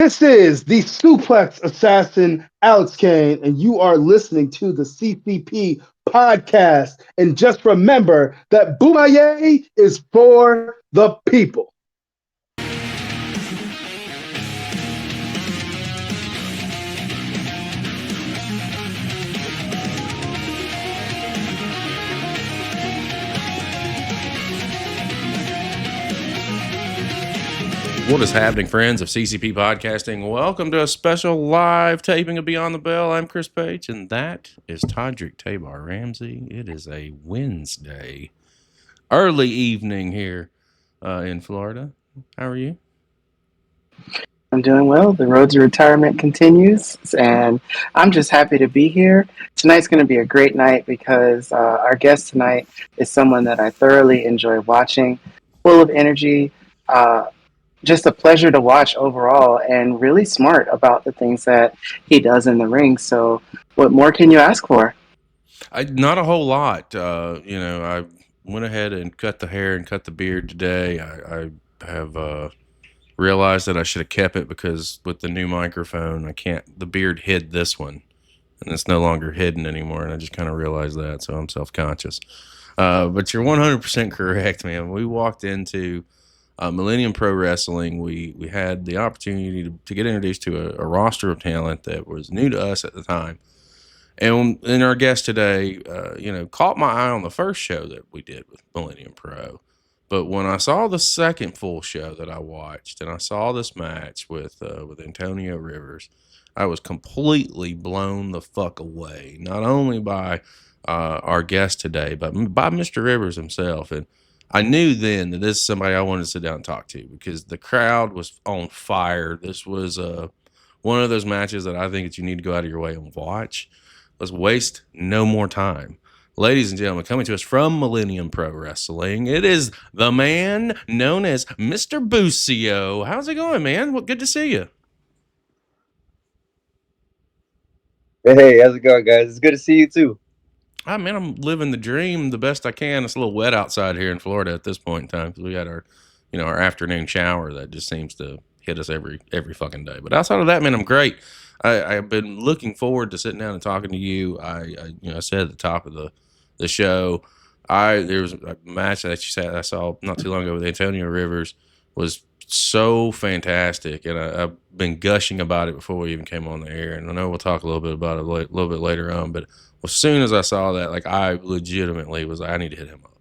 This is the suplex assassin, Alex Kane, and you are listening to the CCP podcast. And just remember that Boomaye is for the people. What is happening, friends of CCP Podcasting? Welcome to a special live taping of Beyond the Bell. I'm Chris Page, and that is Todrick Tabar Ramsey. It is a Wednesday, early evening here in Florida. How are you? I'm doing well. The road to retirement continues, and I'm just happy to be here. Tonight's going to be a great night because our guest tonight is someone that I thoroughly enjoy watching, full of energy, just a pleasure to watch overall, and really smart about the things that he does in the ring. So, what more can you ask for? Not a whole lot. I went ahead and cut the hair and cut the beard today. I have realized that I should have kept it because with the new microphone, the beard hid this one, and it's no longer hidden anymore. And I just kind of realized that, so I'm self-conscious. But you're 100% correct, man. We walked into Millennium Pro Wrestling. We had the opportunity to get introduced to a roster of talent that was new to us at the time. And our guest today, caught my eye on the first show that we did with Millennium Pro. But when I saw the second full show that I watched, and I saw this match with Antonio Rivers, I was completely blown the fuck away. Not only by our guest today, but by Mr. Rivers himself. And I knew then that this is somebody I wanted to sit down and talk to because the crowd was on fire. This was one of those matches that I think that you need to go out of your way and watch. Let's waste no more time. Ladies and gentlemen, coming to us from Millennium Pro Wrestling, it is the man known as Mr. Bucio. How's it going, man? Well, good to see you. Hey, how's it going, guys? It's good to see you too. Man, I'm living the dream the best I can. It's a little wet outside here in Florida at this point in time because we got our afternoon shower that just seems to hit us every fucking day. But outside of that, man, I'm great. I've been looking forward to sitting down and talking to you. I said at the top of the show, there was a match that I saw not too long ago with Antonio Rivers was so fantastic, and I've been gushing about it before we even came on the air. And I know we'll talk a little bit about it a little bit later on, but as soon as I saw that, like, I legitimately was like, I need to hit him up.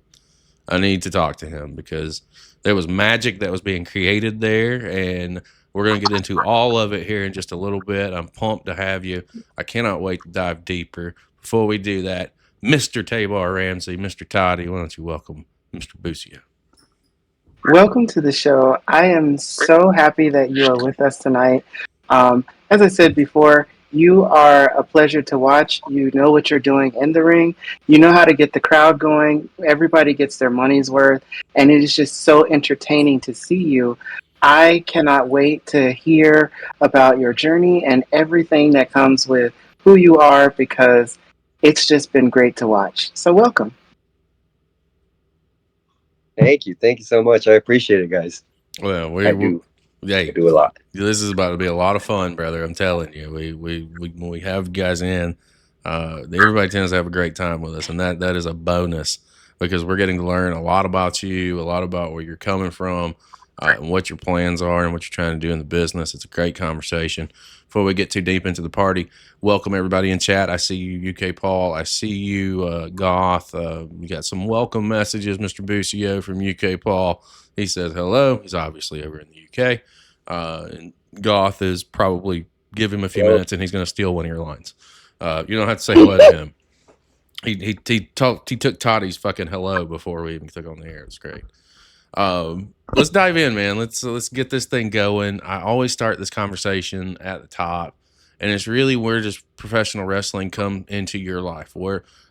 I need to talk to him because there was magic that was being created there, and we're going to get into all of it here in just a little bit. I'm pumped to have you. I cannot wait to dive deeper. Before we do that, Mr. Tabar Ramsey, Mr. Toddy, why don't you welcome Mr. Bucio? Welcome to the show. I am so happy that you are with us tonight. As I said before, you are a pleasure to watch. You know what you're doing in the ring. You know how to get the crowd going. Everybody gets their money's worth. And it is just so entertaining to see you. I cannot wait to hear about your journey and everything that comes with who you are because it's just been great to watch. So welcome. Thank you so much. I appreciate it, guys. Well, I do a lot. This is about to be a lot of fun, brother. I'm telling you. When we have guys in, everybody tends to have a great time with us, and that is a bonus because we're getting to learn a lot about you, a lot about where you're coming from, and what your plans are and what you're trying to do in the business. It's a great conversation. Before we get too deep into the party, welcome everybody in chat. I see you, UK Paul. I see you, Goth. You got some welcome messages, Mr. Bucio from UK Paul. He says hello. He's obviously over in the UK. And Goth is probably give him a few minutes and he's going to steal one of your lines. You don't have to say hello to him. He took Toddy's fucking hello before we even took on the air. It's great. Let's dive in, man. Let's get this thing going. I always start this conversation at the top, and it's really where does professional wrestling come into your life?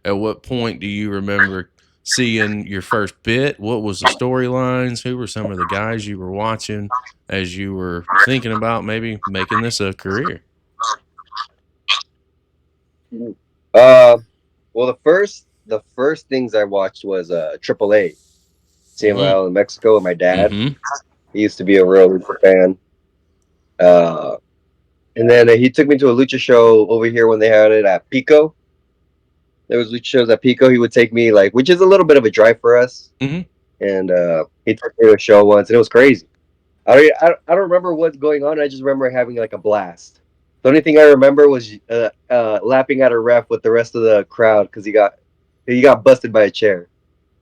At what point do you remember seeing your first bit? What was the storylines? Who were some of the guys you were watching as you were thinking about maybe making this a career? Well, the first things I watched was AAA. CML in Mexico with my dad. Mm-hmm. He used to be a real fan. And then he took me to a lucha show over here when they had it at Pico. There was lucha shows at Pico. He would take me like, which is a little bit of a drive for us. Mhm. And he took me to a show once, and it was crazy. I don't remember what's going on. I just remember having like a blast. The only thing I remember was lapping at a ref with the rest of the crowd because he got busted by a chair.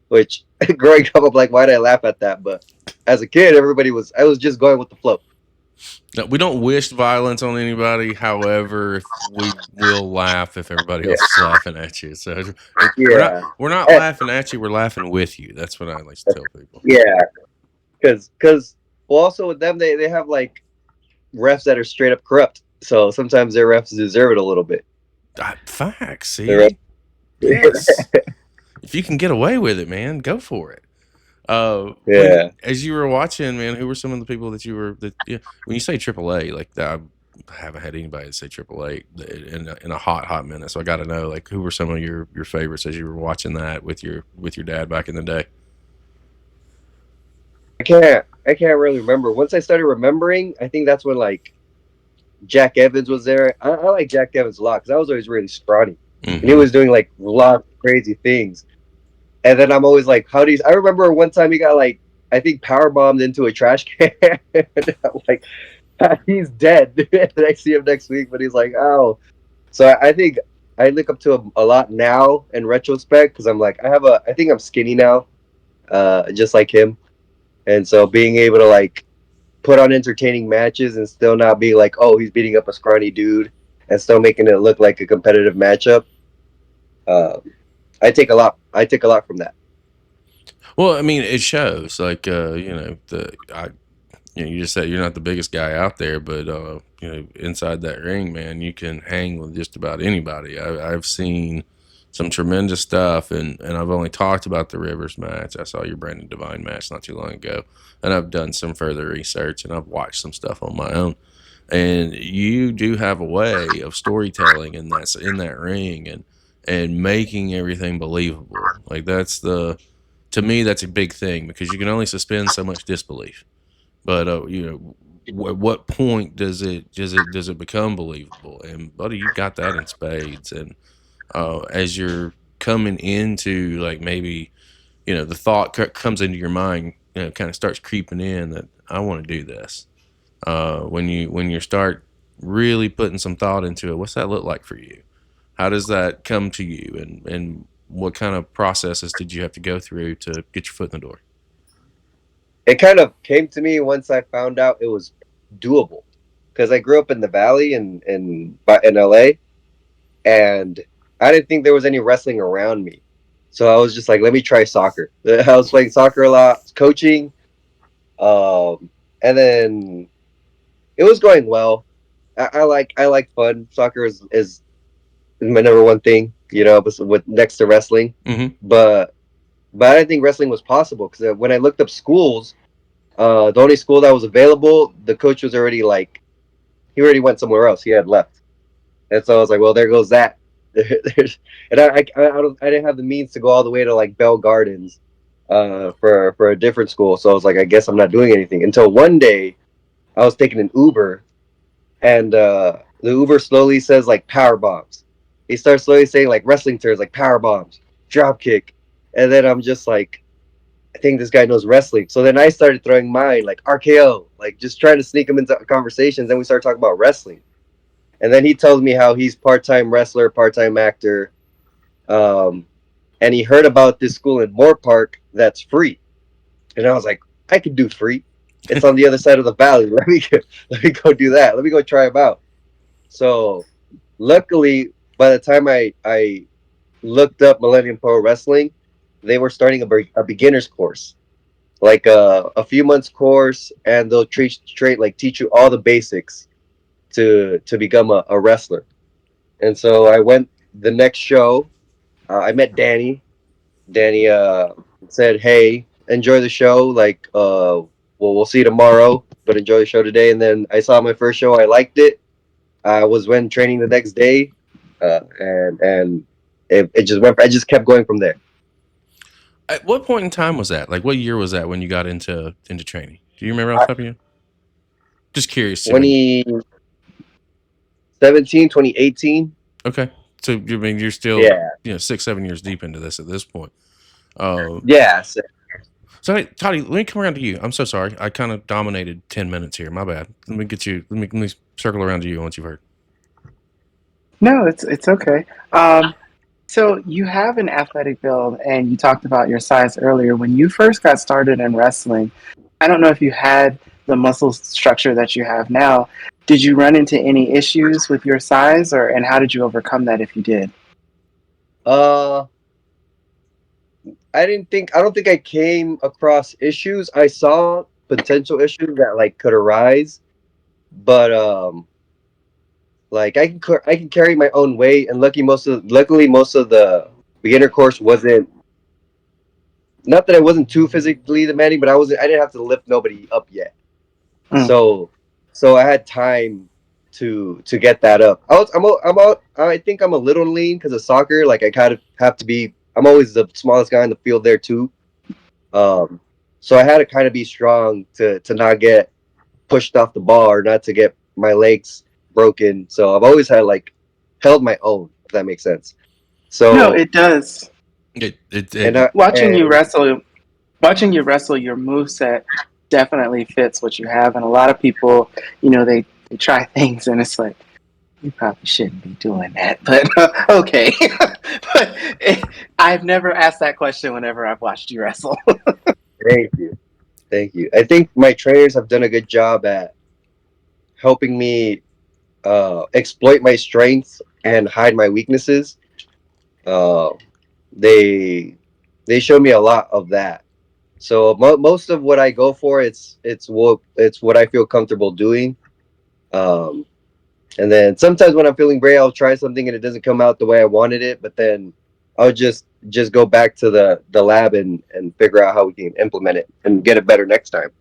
Which growing up, I'm like, why did I laugh at that? But as a kid, I was just going with the flow. No, we don't wish violence on anybody. However, if we will laugh if everybody Yeah, else is laughing at you. So we're not yeah, we're not Eh, laughing at you. We're laughing with you. That's what I like to tell people. yeah. Because well, also with them, they have like refs that are straight up corrupt. So sometimes their refs deserve it a little bit. Facts. The ref- See, yes. If you can get away with it, man, go for it. yeah. As you were watching, man, who were some of the people that you were that? Yeah, when you say AAA, like I haven't had anybody say AAA in a hot minute. So I got to know, like, who were some of your favorites as you were watching that with your dad back in the day? I can't really remember. Once I started remembering, I think that's when like Jack Evans was there. I like Jack Evans a lot because I was always really scrawny, and he Mm-hmm. was doing like a lot of crazy things. And then I'm always like, how do you? I remember one time he got like, I think power bombed into a trash can. I'm like, he's dead. And I see him next week, but he's like, oh. So I think I look up to him a lot now in retrospect because I'm like, I think I'm skinny now, just like him. And so being able to like put on entertaining matches and still not be like, oh, he's beating up a scrawny dude and still making it look like a competitive matchup. Uh, I take a lot from that. Well, I mean, it shows. Like, you just said you're not the biggest guy out there, but inside that ring, man, you can hang with just about anybody. I've seen some tremendous stuff, and I've only talked about the Rivers match. I saw your Brandon Divine match not too long ago, and I've done some further research, and I've watched some stuff on my own. And you do have a way of storytelling in that ring, and making everything believable. Like to me, that's a big thing because you can only suspend so much disbelief. But at what point does it become believable? And buddy, you got that in spades. And as you're coming into like maybe the thought comes into your mind, kind of starts creeping in that I want to do this. When you start really putting some thought into it, what's that look like for you? How does that come to you? And what kind of processes did you have to go through to get your foot in the door? It kind of came to me once I found out it was doable because I grew up in the Valley in LA, and I didn't think there was any wrestling around me. So I was just like, let me try soccer. I was playing soccer a lot, coaching, and then it was going well. I like fun. Soccer is my number one thing, with next to wrestling. Mm-hmm. But I didn't think wrestling was possible because when I looked up schools, the only school that was available, the coach was already like, he already went somewhere else. He had left, and so I was like, well, there goes that. And I didn't have the means to go all the way to like Bell Gardens, for a different school. So I was like, I guess I'm not doing anything until one day I was taking an Uber, and the Uber slowly says like power bombs. He starts slowly saying like wrestling terms like power bombs, drop kick, and then I'm just like, I think this guy knows wrestling. So then I started throwing mine like RKO, like just trying to sneak him into conversations. Then we started talking about wrestling, and then he tells me how he's part-time wrestler, part-time actor, um, and he heard about this school in Moore Park that's free. And I was like, I could do free. It's on the other side of the valley. Let me go do that. Let me go try him out. So luckily, by the time I looked up Millennium Pro Wrestling, they were starting a beginner's course, like a few months course, and they'll straight like teach you all the basics to become a wrestler. And so I went the next show. I met Danny. Danny said, "Hey, enjoy the show. Like, well, we'll see you tomorrow, but enjoy the show today." And then I saw my first show. I liked it. I was when training the next day, and it just went. I just kept going from there. At what point in time was that? Like, what year was that when you got into training? Do you remember off the top of you? Just curious. See when. 20, 2018. Okay, so I mean you're still Yeah, 6-7 years deep into this at this point. Um, yeah. So, so hey, Toddy, let me come around to you. I'm so sorry, I kind of dominated 10 minutes here. My bad. Let me get you. Let me circle around to you once you've heard. No, it's okay. So you have an athletic build, and you talked about your size earlier. When you first got started in wrestling, I don't know if you had the muscle structure that you have now. Did you run into any issues with your size, or and how did you overcome that if you did? uh, I don't think I came across issues. I saw potential issues that like could arise, but like I can carry my own weight, and luckily most of the beginner course wasn't, not that I wasn't too physically demanding, but I didn't have to lift nobody up yet. Mm. So I had time to get that up. I think I'm a little lean because of soccer. Like I kind of have to be. I'm always the smallest guy in the field there too. Um, so I had to kind of be strong to not get pushed off the ball or not to get my legs broken. So I've always had like held my own, if that makes sense. No, So it does. and I Watching you and wrestle, your moveset definitely fits what you have, and a lot of people, they try things, and it's like, you probably shouldn't be doing that, but okay. But I've never asked that question whenever I've watched you wrestle. thank you, thank you. I think my trainers have done a good job at helping me exploit my strengths and hide my weaknesses. Uh, they they show me a lot of that. So most of what I go for, it's what I feel comfortable doing. Um, and then sometimes when I'm feeling great, I'll try something and it doesn't come out the way I wanted it. But then I'll just go back to the lab and figure out how we can implement it and get it better next time.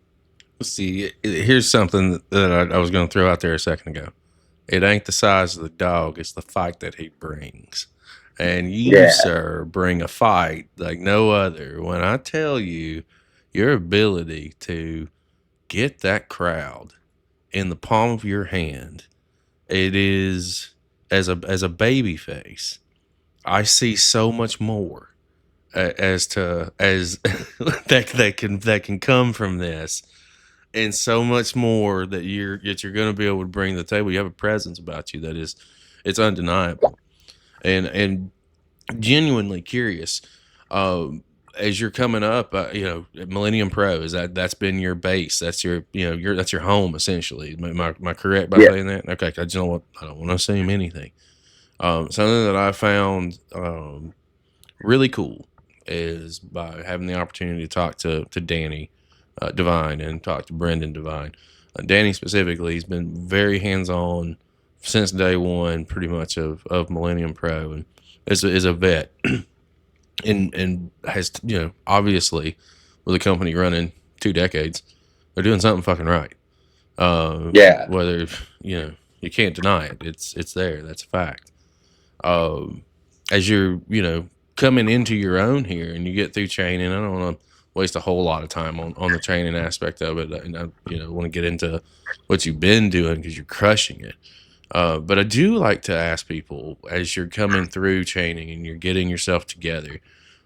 See, here's something that I was going to throw out there a second ago. It ain't the size of the dog; it's the fight that he brings. And you, Yeah, sir, bring a fight like no other. When I tell you your ability to get that crowd in the palm of your hand, it is as a baby face. I see so much more as to as that can come from this, and so much more that you're going to be able to bring to the table. You have a presence about you that is, it's undeniable, and genuinely curious. As you're coming up, Millennium Pro, is that's been your base. That's that's your home essentially. Am I correct by yeah. saying that? Okay, I just don't want I don't want to assume anything. Something that I found really cool is by having the opportunity to talk to Danny Devine and talk to Brendan Devine. Danny specifically, he's been very hands on since day one, pretty much of Millennium Pro, and is a vet, and has obviously with a company running 2 decades, they're doing something fucking right. Yeah. Whether you can't deny it, it's there. That's a fact. um, as you're coming into your own here and you get through training, I don't want to waste a whole lot of time on the training aspect of it, and I want to get into what you've been doing because you're crushing it. But I do like to ask people as you're coming through training and you're getting yourself together,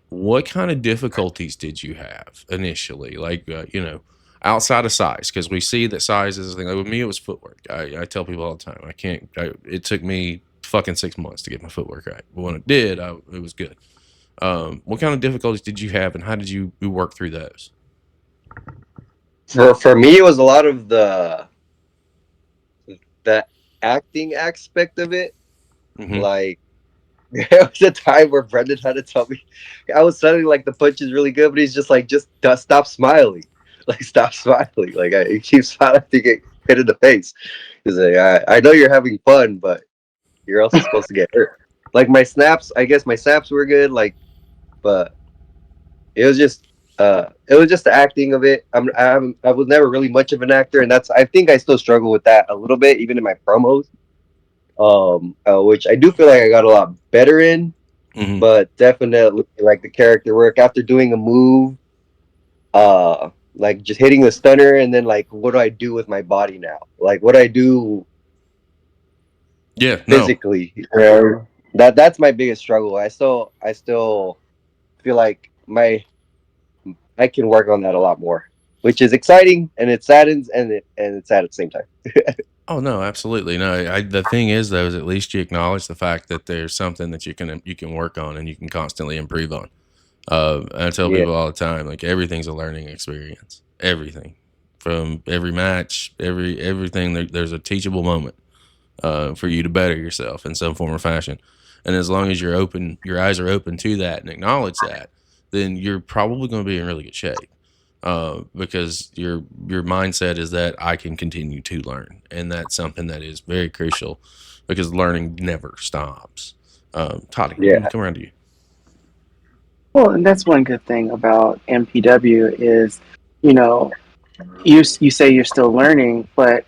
what kind of difficulties did you have initially? Like, outside of size, because we see that size is a thing. Like with me, it was footwork. I tell people all the time, I can't. It took me fucking 6 months to get my footwork right, but when it did, it was good. What kind of difficulties did you have, and how did you work through those? For me, it was a lot of the acting aspect of it. Mm-hmm. Like there was a time where Brendan had to tell me I was sounding like the punch is really good, but he's just like, just stop smiling. Like stop smiling. Like he keeps smiling to get hit in the face. He's like, I know you're having fun, but you're also supposed to get hurt. Like my snaps, I guess my snaps were good. Like, but it was just the acting of it. I was never really much of an actor, and that's, I think I still struggle with that a little bit, even in my promos. Which I do feel like I got a lot better in, Mm-hmm. but definitely like the character work after doing a move, like just hitting the stunner, and then like what do I do with my body now? Like what do I do Yeah, no. physically. That's my biggest struggle. I still feel like I can work on that a lot more, which is exciting and it saddens and it's sad at the same time. Oh no, absolutely no. The thing is, though, is at least you acknowledge the fact that there's something that you can work on and you can constantly improve on. I tell Yeah, people all the time, like everything's a learning experience. Everything, from every match, everything. There's a teachable moment for you to better yourself in some form or fashion. And as long as you're open, your eyes are open to that and acknowledge that, then you're probably going to be in really good shape. Because your mindset is that I can continue to learn, and that's something that is very crucial because learning never stops. Toddy, let me yeah, come around to you. Well, and that's one good thing about MPW is, you know, you say you're still learning, but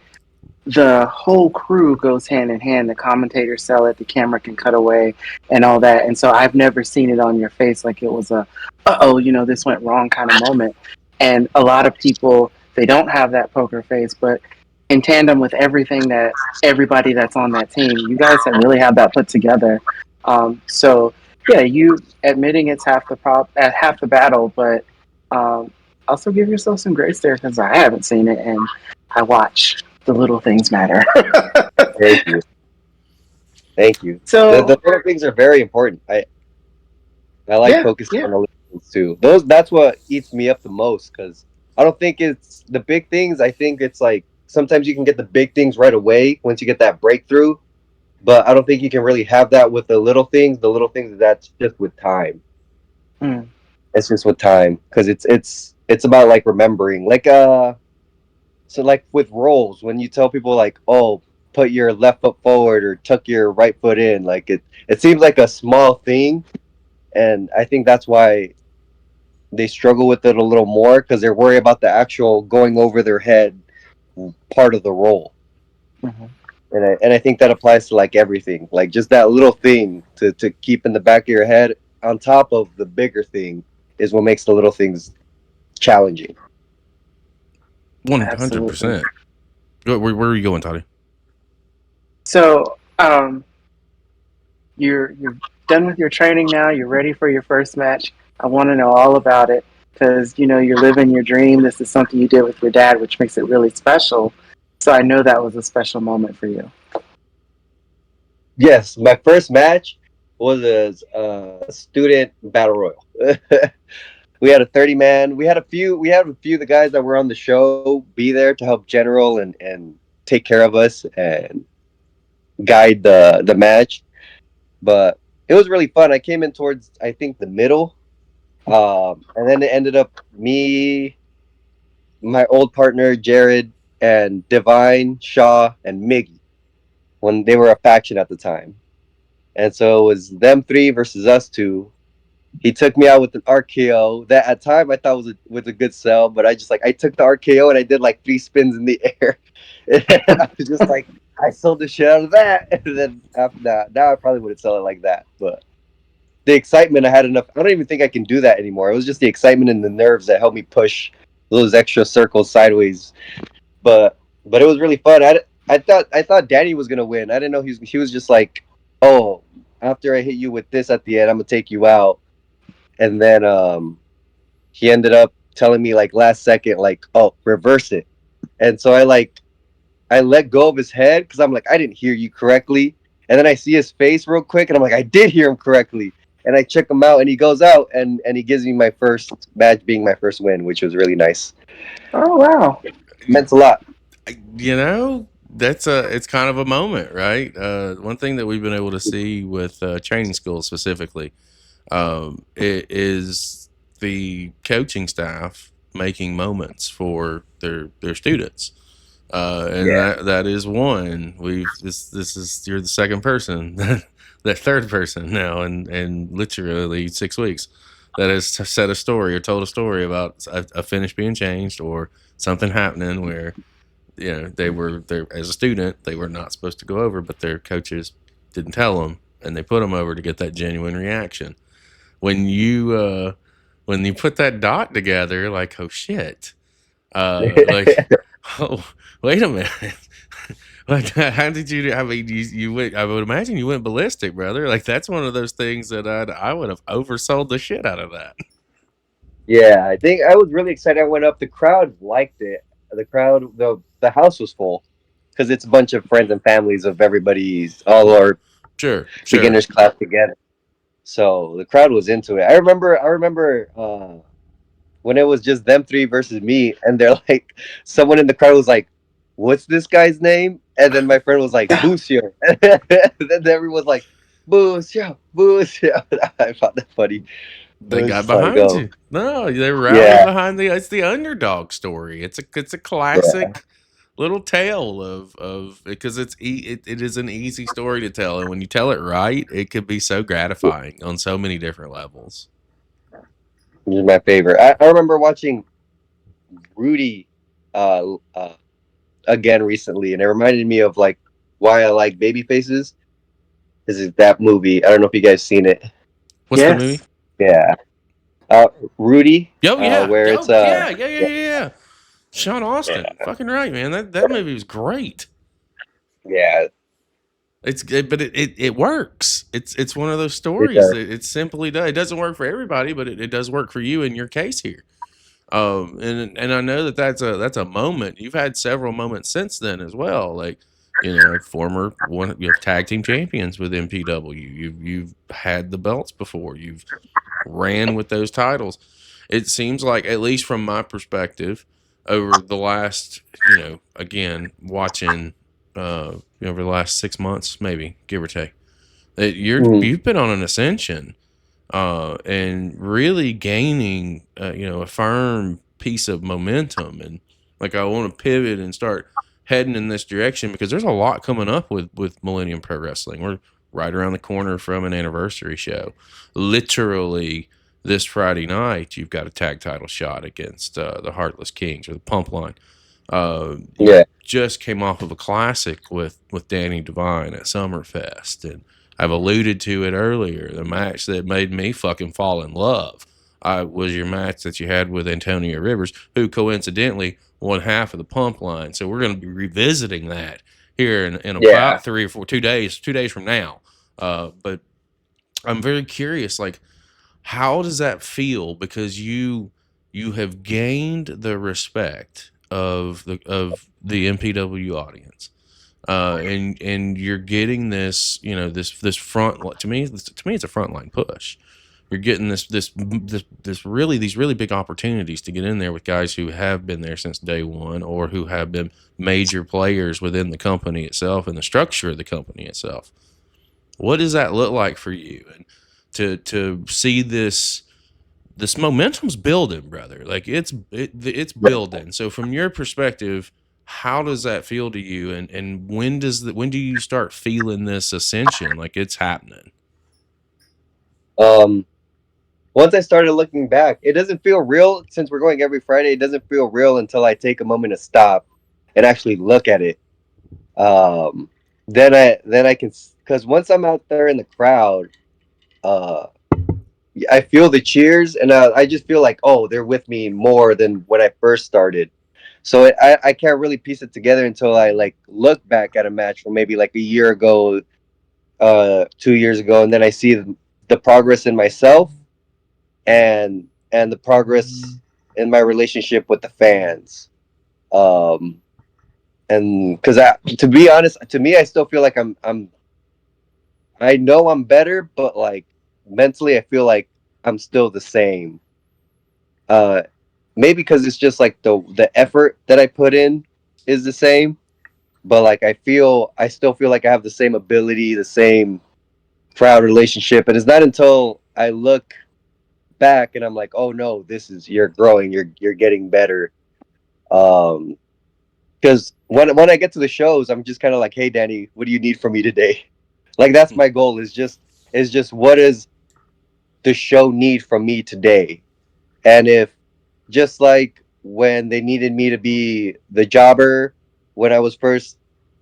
the whole crew goes hand in hand. The commentators sell it, the camera can cut away, and all that. And so I've never seen it on your face like it was a, oh, this went wrong kind of moment. And a lot of people, they don't have that poker face, but in tandem with everything that everybody that's on that team, you guys have really have that put together. So yeah, you admitting it's half the battle, but um, also give yourself some grace there because I haven't seen it and I watch. The little things matter. thank you, thank you. The So little things are very important. I like yeah, focusing yeah. on the little things too. That's what eats me up the most because I don't think it's the big things. I think it's like sometimes you can get the big things right away once you get that breakthrough, but I don't think you can really have that with the little things. The little things, that's just with time. Mm. It's just with time because it's about like remembering. So like with roles, when you tell people like, oh, put your left foot forward or tuck your right foot in, like it seems like a small thing, and I think that's why they struggle with it a little more because they're worried about the actual going over their head part of the role. Hmm. And I think that applies to like everything, like just that little thing to keep in the back of your head on top of the bigger thing is what makes the little things challenging. Absolutely. 100%. Where are you going, Toddy? So you're done with your training now. You're ready for your first match. I want to know all about it because you're living your dream. This is something you did with your dad, which makes it really special. So I know that was a special moment for you. Yes, my first match was a student battle royal. We had a 30 man. We had a few of the guys that were on the show be there to help general and take care of us and guide the match. But it was really fun. I came in towards I think the middle, and then it ended up me, my old partner Jared, and Divine, Shaw, and Miggy when they were a faction at the time. And so it was them three versus us two. He took me out with an RKO that at time I thought was a good sell, but I took the RKO and I did like 3 spins in the air. And I was just like, I sold the shit out of that. And then after that, now I probably wouldn't sell it like that. But the excitement, I had enough. I don't even think I can do that anymore. It was just the excitement and the nerves that helped me push those extra circles sideways. But it was really fun. I thought Danny was gonna win. I didn't know he was just like, oh, after I hit you with this at the end, I'm gonna take you out. And then he ended up telling me like last second, like, oh, reverse it. And so I let go of his head because I'm like, I didn't hear you correctly. And then I see his face real quick, and I'm like, I did hear him correctly. And I check him out, and he goes out, and he gives me my first match, being my first win, which was really nice. Oh wow. Meant a lot. That's it's kind of a moment, right? One thing that we've been able to see with training schools specifically, it is the coaching staff making moments for their students. And Yeah. that is one. This is you're the second person, that third person now, and literally 6 weeks that has said a story or told a story about a finish being changed or something happening where they were there as a student, they were not supposed to go over, but their coaches didn't tell them, and they put them over to get that genuine reaction. When you put that dot together, like, oh shit, like, oh, wait a minute. Like, how did you? I mean, you went. I would imagine you went ballistic, brother. Like that's one of those things that I would have oversold the shit out of that. Yeah, I think I was really excited. I went up. The crowd liked it. The crowd, the house was full because it's a bunch of friends and families of everybody's all our Sure, sure. beginners class together. So the crowd was into it. I remember when it was just them three versus me, and they're like, someone in the crowd was like, "What's this guy's name?" And then my friend was like, "Bucio," and then everyone was like, "Bucio, Bucio." I found that funny. It They was got just like, behind oh, you. No, they rallied yeah, behind the. It's the underdog story. It's a yeah, classic little tale of because it is an easy story to tell, and when you tell it right, it can be so gratifying on so many different levels. it was my favorite. I remember watching Rudy again recently, and it reminded me of like why I like baby faces. This is that movie. I don't know if you guys seen it. What's the movie? Yes. Yeah, Rudy, Oh yeah, where it's oh yeah, yeah, yeah, yeah, yeah, yeah. Sean Austin, yeah, fucking right, man. That movie was great. yeah, But it works. It's one of those it stories does. that it simply does. It doesn't work for everybody, but it does work for you in your case here. And I know that that's a moment. You've had several moments since then as well. Like, former one, you have tag team champions with MPW. You've had the belts before. You've ran with those titles. It seems like, at least from my perspective, over the last, again, watching, over the last 6 months, maybe give or take, that Mm, you've been on an ascension, and really gaining, a firm piece of momentum. And like, I want to pivot and start heading in this direction because there's a lot coming up with Millennium Pro Wrestling. We're right around the corner from an anniversary show. Literally, this Friday night, you've got a tag title shot against the Heartless Kings or the Pump Line. You yeah, just came off of a classic with Danny Devine at SummerFest, and I've alluded to it earlier. The match that made me fucking fall in love was your match that you had with Antonio Rivers, who coincidentally won half of the Pump Line. So we're going to be revisiting that here in yeah. about 2 days from now. But I'm very curious, like, how does that feel? Because you have gained the respect of the MPW audience, and you're getting this, this front. To me, it's a frontline push. You're getting this really these really big opportunities to get in there with guys who have been there since day one, or who have been major players within the company itself and the structure of the company itself. What does that look like for you? And to see this momentum's building, brother. Like, it's building. So from your perspective, how does that feel to you? And when do you start feeling this ascension? Like, it's happening. Um, Once I started looking back, it doesn't feel real since we're going every Friday. It doesn't feel real until I take a moment to stop and actually look at it. Um, then I can, because once I'm out there in the crowd, uh, I feel the cheers, and I just feel like, oh, they're with me more than when I first started. So I can't really piece it together until I like look back at a match from maybe like a year ago, 2 years ago, and then I see the progress in myself and the progress in my relationship with the fans. Um, and because to be honest, to me, I still feel like I know I'm better, but like mentally, I feel like I'm still the same. Uh, Maybe because it's just like the effort that I put in is the same, but like I still feel like I have the same ability, the same crowd relationship, and it's not until I look back and I'm like, oh no, this is you're growing, you're getting better. Um, because when I get to the shows, I'm just kind of like, hey Danny, what do you need from me today? Like that's my goal is just what does the show need from me today? And if just like when they needed me to be the jobber when I was first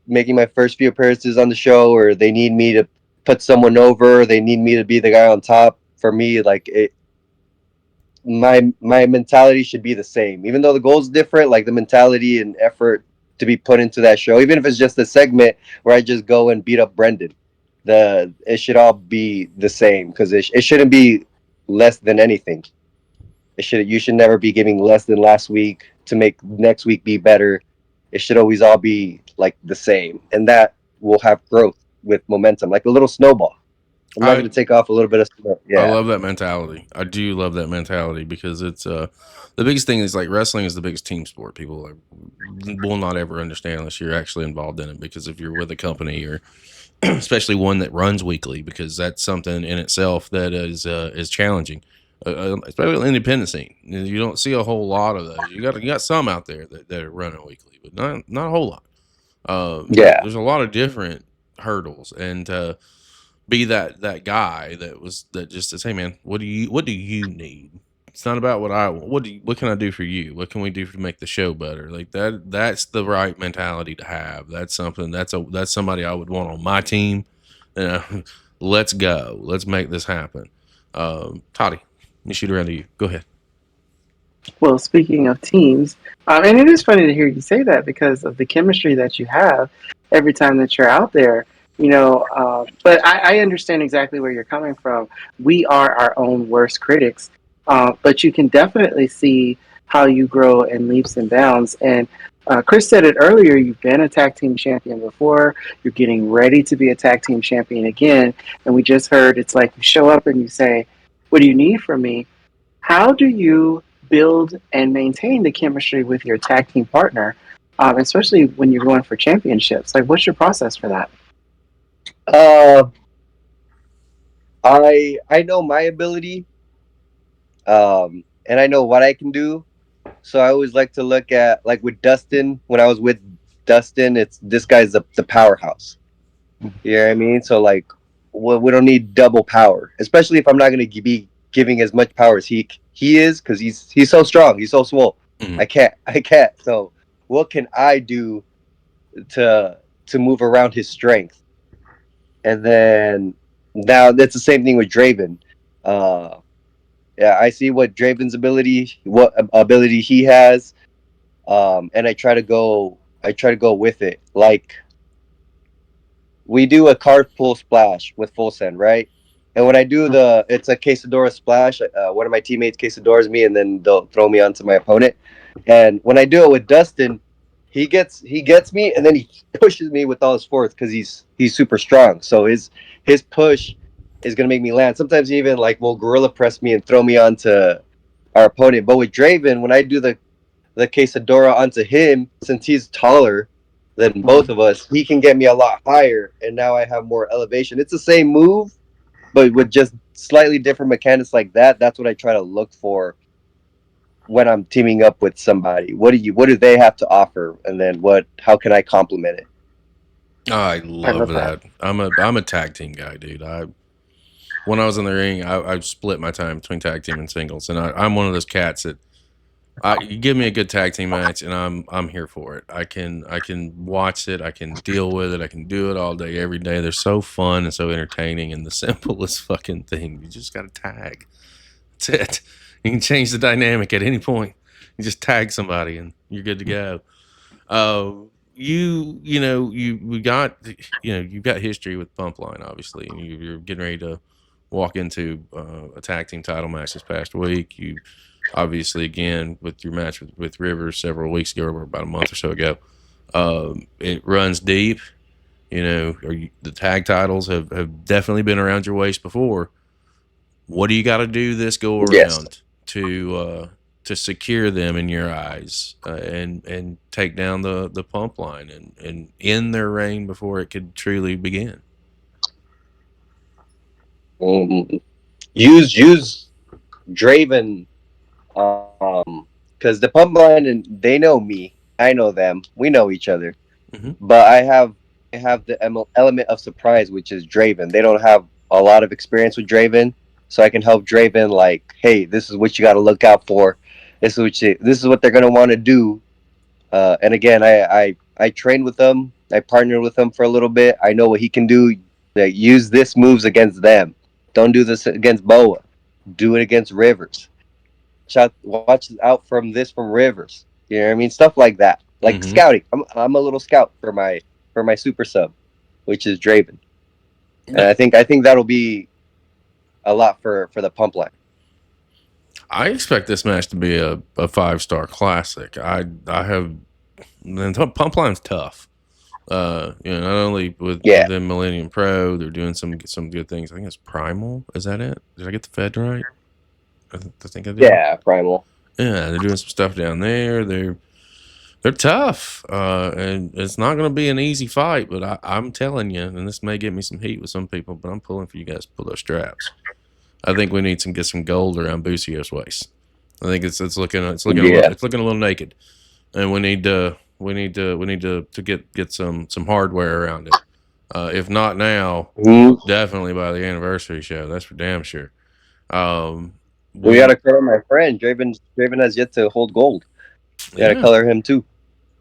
making my first few appearances on the show, or they need me to put someone over, they need me to be the guy on top. For me, like my mentality should be the same, even though the goal's different. Like the mentality and effort to be put into that show, even if it's just a segment where I just go and beat up Brendan. It should all be the same because it shouldn't be less than anything. You should never be giving less than last week to make next week be better. It should always all be like the same, and that will have growth with momentum, like a little snowball. I'm not going I to take off a little bit of snow. I Yeah, love that mentality. I do love that mentality because it's the biggest thing is like wrestling is the biggest team sport. People will not ever understand unless you're actually involved in it. Because if you're with a company or especially one that runs weekly, because that's something in itself that is challenging. Especially the independent scene, you don't see a whole lot of those. You got some out there that are running weekly, but not a whole lot. yeah. There's a lot of different hurdles, and be that guy that just says, "Hey man, what do you need?" It's not about what I want. What can I do for you? What can we do to make the show better? Like that. That's the right mentality to have. That's something. That's somebody I would want on my team. Uh, let's go. Let's make this happen. Toddy, let me shoot around to you. Go ahead. Well, speaking of teams, and it is funny to hear you say that because of the chemistry that you have every time that you're out there. But I understand exactly where you're coming from. We are our own worst critics, but you can definitely see how you grow in leaps and bounds. And Chris said it earlier. You've been a tag team champion before. You're getting ready to be a tag team champion again. And we just heard it's like you show up and you say, "What do you need from me?" How do you build and maintain the chemistry with your tag team partner, especially when you're going for championships? Like, what's your process for that? Uh, I know my ability, and I know what I can do. So I always like to look at like with Dustin. When I was with Dustin, it's this guy's the powerhouse. You know what I mean? So like, we don't need double power, especially if I'm not going to be giving as much power as he is, because he's so strong, he's so swole. Mhm. I can't. So what can I do to move around his strength? And then now that's the same thing with Draven. Uh, yeah, I see what ability he has, and I try to go with it. Like we do a card pull splash with full send, right? And when I do it's a quesadora splash. One of my teammates quesadoras me, and then they'll throw me onto my opponent. And when I do it with Dustin, he gets me, and then he pushes me with all his force because he's super strong. So his push is gonna make me land. Sometimes he even like will gorilla press me and throw me onto our opponent. But with Draven, when I do the quesadora onto him, since he's taller than both of us, he can get me a lot higher, and now I have more elevation. It's the same move, but with just slightly different mechanics like that. That's what I try to look for when I'm teaming up with somebody. What do they have to offer, and then how can I complement it? I I love love that. that. I'm a tag team guy, dude. When I was in the ring, I split my time between tag team and singles, and I'm one of those cats that you give me a good tag team match, and I'm here for it. I can watch it, I can deal with it, I can do it all day, every day. They're so fun and so entertaining, and the simplest fucking thing. You just got to tag. That's it. You can change the dynamic at any point. You just tag somebody, and you're good to go. Uh, you know you we got you've got history with Pump Line, obviously, and you're getting ready to walk into a tag team title match this past week. You obviously again with your match with Rivers several weeks ago, or about a month or so ago. It runs deep. The tag titles have definitely been around your waist before. What do you got to do this go Yes. around to secure them in your eyes, and take down the pump line and end their reign before it could truly begin? Um, use Draven, because the pump line, and they know me, I know them, we know each other. Hmm. But I have the element of surprise, which is Draven. They don't have a lot of experience with Draven, so I can help Draven. Like, hey, this is what you got to look out for. This is what they're gonna want to do. And again, I trained with them. I partnered with him for a little bit. I know what he can do. Like, use this moves against them. Don't do this against Boa. Do it against Rivers. Watch out from this from Rivers. You know what I mean? Stuff like that. like Mm-hmm. scouting. I'm a little scout for my super sub, which is Draven, and Yeah. I think that'll be a lot for the pump line. I expect this match to be a 5-star classic. I have pump line's tough. Not only Yeah, within Millennium Pro, they're doing some good things. I think it's Primal. Is that it? Did I get the Fed right? I think I did. yeah, Primal. Yeah, they're doing some stuff down there. They're tough, and it's not going to be an easy fight. But I'm telling you, and this may get me some heat with some people, but I'm pulling for you guys to pull those straps. I think we need get some gold around Bucio's waist. I think it's looking Yeah. it's looking a little naked, and we need to get some hardware around it. If not now, Mhm. definitely by the anniversary show. That's for damn sure. Um, We got we to color my friend. Draven has yet to hold gold. We got to yeah, color him too.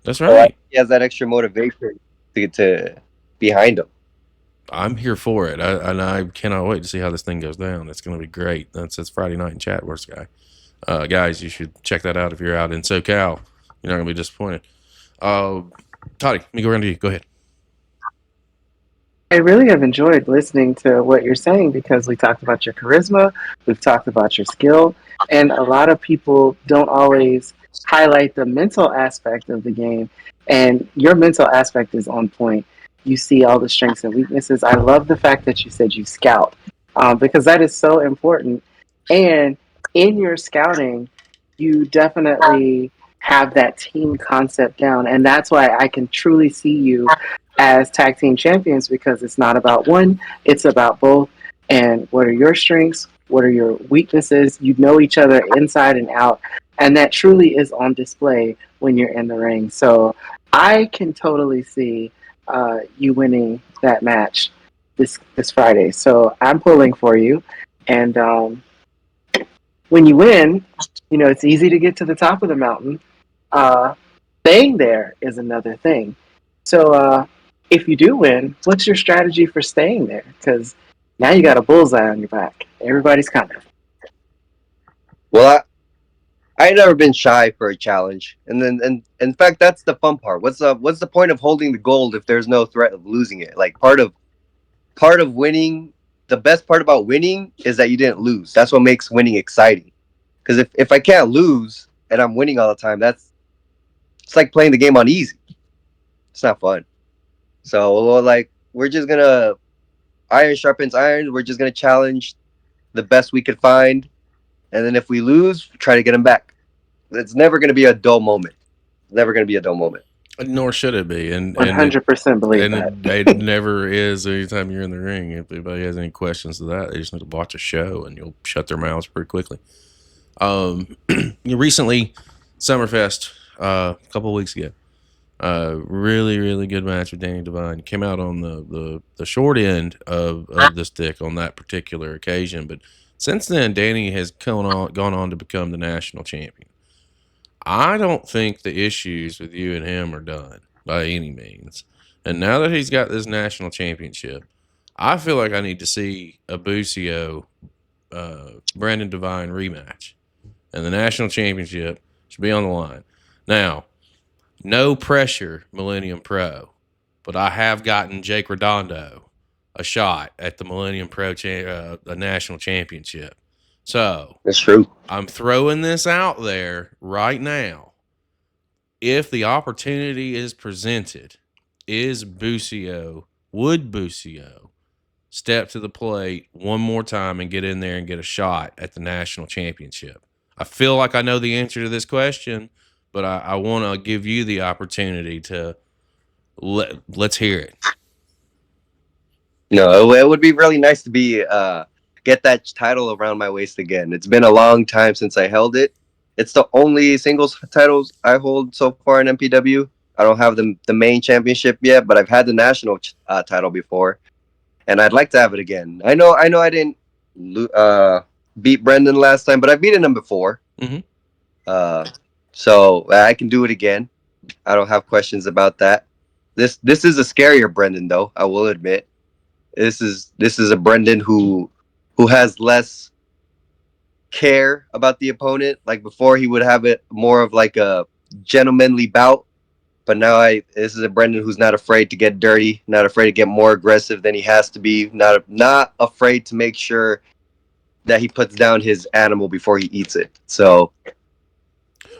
that's So right. he has that extra motivation to get to behind him. I'm here for it. I cannot wait to see how this thing goes down. It's going to be great. That's Friday night in chat. Worst guy. Guys, you should check that out if you're out in SoCal. You're not going to be disappointed. Toddy, let me go around to you. Go ahead. I really have enjoyed listening to what you're saying because we talked about your charisma, we've talked about your skill, and a lot of people don't always highlight the mental aspect of the game. And your mental aspect is on point. You see all the strengths and weaknesses. I love the fact that you said you scout because that is so important. And in your scouting, you definitely have that team concept down. And that's why I can truly see you as tag team champions because it's not about one, it's about both. And what are your strengths? What are your weaknesses? You know each other inside and out. And that truly is on display when you're in the ring. So I can totally see you winning that match this Friday. So I'm pulling for you. And when you win, you know, it's easy to get to the top of the mountain. Uh, Staying there is another thing. So if you do win, what's your strategy for staying there? Because now you got a bullseye on your back. Everybody's coming. Well, I never been shy for a challenge, and in fact, that's the fun part. What's the point of holding the gold if there's no threat of losing it? Like part of winning, the best part about winning is that you didn't lose. That's what makes winning exciting. Because if I can't lose and I'm winning all the time, it's like playing the game on easy. It's not fun. So like we're just gonna iron sharpens iron. We're just gonna challenge the best we could find, and then if we lose, try to get them back. It's never gonna be a dull moment. Never gonna be a dull moment. Nor should it be, and 100% believe that. it never is. Anytime you're in the ring, if anybody has any questions to that, they just need to watch a show, and you'll shut their mouths pretty quickly. Recently, SummerFest, a couple of weeks ago, really good match with Danny Devine. Came out on the short end of the stick on that particular occasion, but since then, Danny has gone on to become the national champion. I don't think the issues with you and him are done by any means. And now that he's got this national championship, I feel like I need to see a Bucio Brandon Devine rematch. And the national championship should be on the line. Now, no pressure, Millennium Pro, but I have gotten Jake Redondo a shot at the Millennium Pro the national championship. So That's true. I'm throwing this out there right now. If the opportunity is presented, would Bucio step to the plate one more time and get in there and get a shot at the national championship? I feel like I know the answer to this question, but I want to give you the opportunity to let's hear it. No, it would be really nice to be get that title around my waist again. It's been a long time since I held it. It's the only singles titles I hold so far in MPW. I don't have the main championship yet, but I've had the national title before, and I'd like to have it again. I didn't beat Brendan last time, but I've beaten him before. Mm-hmm. So I can do it again. I don't have questions about that. This is a scarier Brendan, though. I will admit. This is a Brendan who has less care about the opponent. Like before, he would have it more of like a gentlemanly bout. But now this is a Brendan who's not afraid to get dirty, not afraid to get more aggressive than he has to be, not afraid to make sure that he puts down his animal before he eats it. So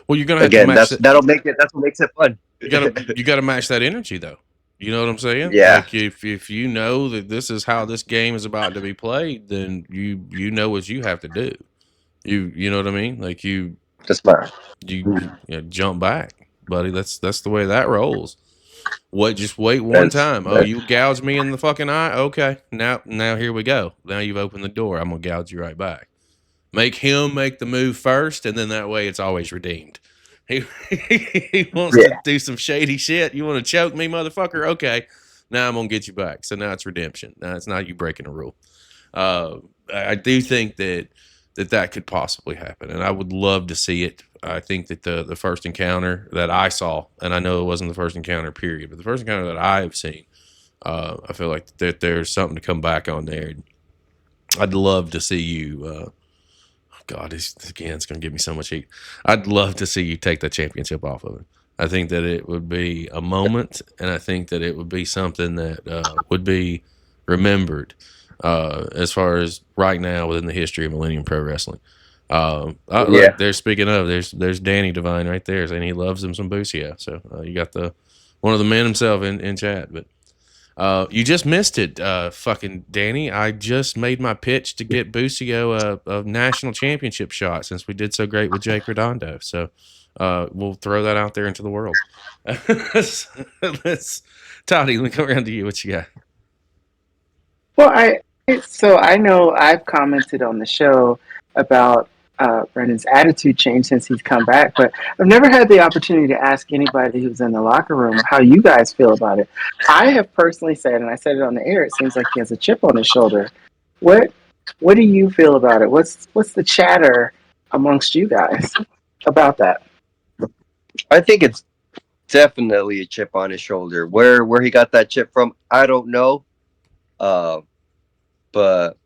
Well, you're gonna have to again, match that. that's what makes it fun. You gotta match that energy though. You know what I'm saying? Yeah. Like if you know that this is how this game is about to be played, then you know what you have to do. You know what I mean? Like Just fine. jump back, buddy. That's the way that rolls. Just wait one That's time. Oh, you gouge me in the fucking eye? Okay. Now here we go. Now you've opened the door. I'm gonna gouge you right back. Make him make the move first, and then that way it's always redeemed. He he wants to do some shady shit. You want to choke me, motherfucker? Okay. Now I'm gonna get you back. So now it's redemption. Now it's not you breaking a rule. I do think that could possibly happen, and I would love to see it. I think that the first encounter that I saw, and I know it wasn't the first encounter period, but the first encounter that I have seen, I feel like that there's something to come back on there. I'd love to see you. God, it's going to give me so much heat. I'd love to see you take the championship off of it. I think that it would be a moment, and I think that it would be something that would be remembered as far as right now within the history of Millennium Pro Wrestling. Look, there's speaking of there's Danny Devine right there, and he loves him some Bucio. So you got one of the men himself in chat, but. You just missed it, fucking Danny. I just made my pitch to get Bucio a national championship shot since we did so great with Jake Redondo. So we'll throw that out there into the world. Toddy, let me come around to you. What you got? Well, I know I've commented on the show about Brendan's attitude change since he's come back, but I've never had the opportunity to ask anybody who's in the locker room how you guys feel about it. I have personally said, and I said it on the air, it seems like he has a chip on his shoulder. What do you feel about it? What's the chatter amongst you guys about that? I think it's definitely a chip on his shoulder. Where he got that chip from, I don't know. But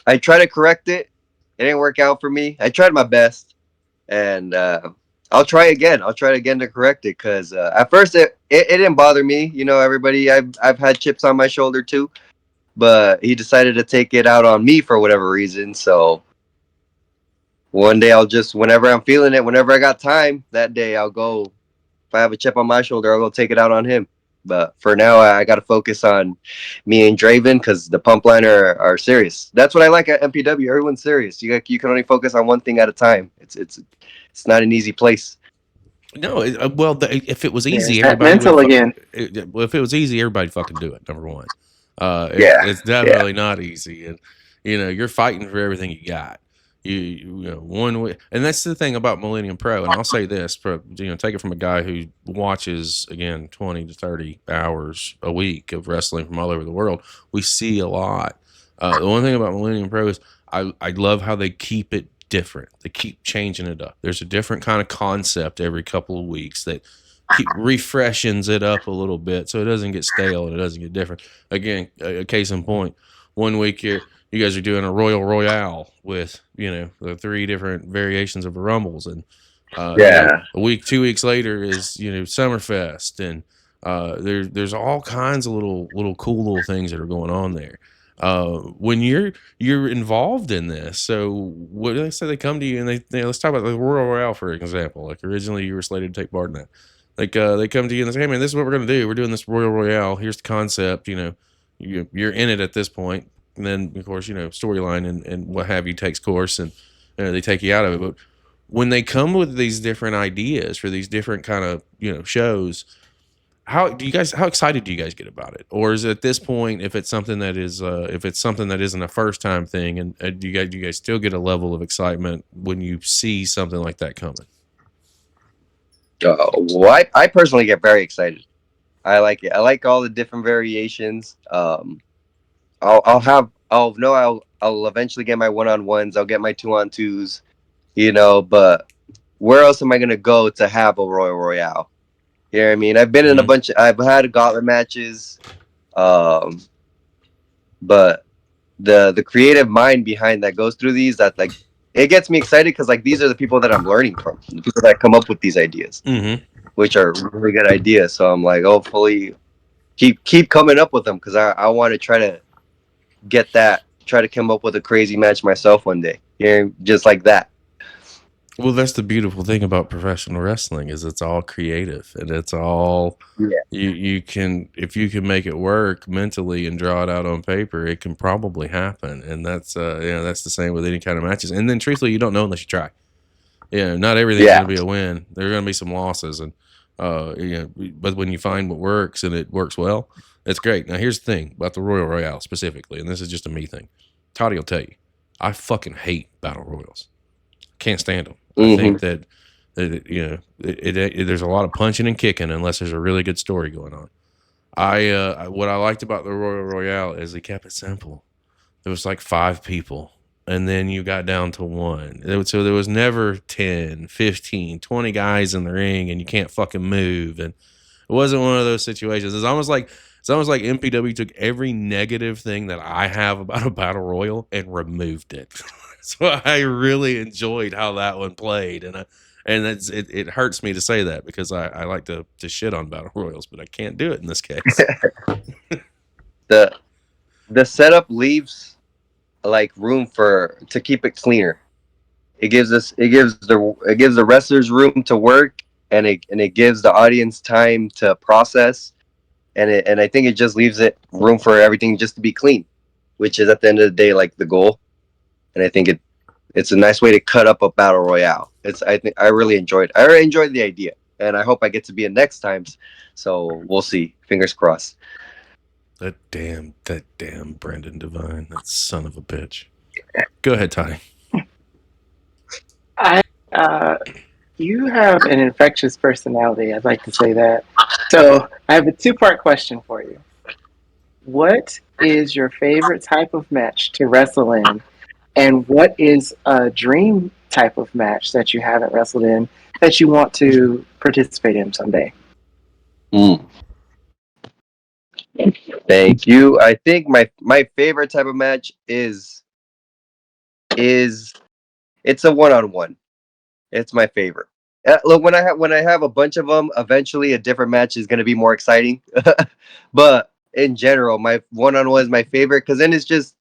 I try to correct it. It didn't work out for me. I tried my best, and I'll try again. I'll try again to correct it because at first it didn't bother me. You know, everybody I've had chips on my shoulder too, but he decided to take it out on me for whatever reason. So one day whenever I'm feeling it, whenever I got time, that day I'll go. If I have a chip on my shoulder, I'll go take it out on him. But for now, I got to focus on me and Draven because the pump line are serious. That's what I like at MPW. Everyone's serious. You can only focus on one thing at a time. It's not an easy place. No, if it was easy, everybody mental would again. If it was easy, everybody fucking do it. Number one, it's definitely not easy, and you're fighting for everything you got. You know, one way, and that's the thing about Millennium Pro. And I'll say this, take it from a guy who watches again 20 to 30 hours a week of wrestling from all over the world. We see a lot. The one thing about Millennium Pro is I love how they keep it different. They keep changing it up. There's a different kind of concept every couple of weeks that keep refreshing it up a little bit so it doesn't get stale and it doesn't get different. Again, a case in point, one week you guys are doing a royale with the 3 different variations of the Rumbles, and a week 2 weeks later is SummerFest, and there's all kinds of little cool little things that are going on there. When you're involved in this, so what do they say? They come to you and let's talk about the royale for example. Like originally you were slated to take part in that. Like they come to you and they say, hey man, this is what we're gonna do. We're doing this royale. Here's the concept. You're in it at this point. And then, of course, storyline and what have you takes course, and they take you out of it. But when they come with these different ideas for these different kind of shows, how excited do you guys get about it? Or is it at this point, if it's something that isn't a first time thing, and do you guys still get a level of excitement when you see something like that coming? Well, I personally get very excited. I like it. I like all the different variations. I'll eventually get my 1-on-1s. I'll get my 2-on-2s, but where else am I going to go to have a royale? You know what I mean? I've been in I've had gauntlet matches, but the creative mind behind that goes through these, that it gets me excited because these are the people that I'm learning from, the people that come up with these ideas. Mm-hmm. which are really good ideas. So I'm like, hopefully keep coming up with them because I want to try to come up with a crazy match myself one day. Yeah, just like that. Well, that's the beautiful thing about professional wrestling is it's all creative and it's all Yeah. you can if you can make it work mentally and draw it out on paper, it can probably happen. And that's that's the same with any kind of matches. And then truthfully, you don't know unless you try. Not everything's Yeah. going to be a win. There are going to be some losses, and but when you find what works and it works well, it's great. Now, here's the thing about the Royale specifically, and this is just a me thing. Toddy will tell you, I fucking hate battle royals. Can't stand them. I think that there's a lot of punching and kicking unless there's a really good story going on. What I liked about the Royale is they kept it simple. There was like 5 people, and then you got down to 1. So there was never 10, 15, 20 guys in the ring, and you can't fucking move. And it wasn't one of those situations. It's almost like MPW took every negative thing that I have about a battle royal and removed it. So I really enjoyed how that one played, and it hurts me to say that because I like to shit on battle royals, but I can't do it in this case. The setup leaves like room to keep it cleaner. It gives the wrestlers room to work, and it gives the audience time to process, and I think it just leaves it room for everything just to be clean, which is at the end of the day like the goal. And I think it's a nice way to cut up a battle royale. I really enjoyed the idea, and I hope I get to be in next times. So we'll see. Fingers crossed. That damn Brendan Devine, that son of a bitch. Go ahead, Toddy. You have an infectious personality. I'd like to say that. So I have a 2-part question for you. What is your favorite type of match to wrestle in? And what is a dream type of match that you haven't wrestled in that you want to participate in someday? Thank you. I think my favorite type of match is it's a one-on-one. It's my favorite. Look, when I have a bunch of them, eventually a different match is going to be more exciting. But in general, my one-on-one is my favorite because then it's just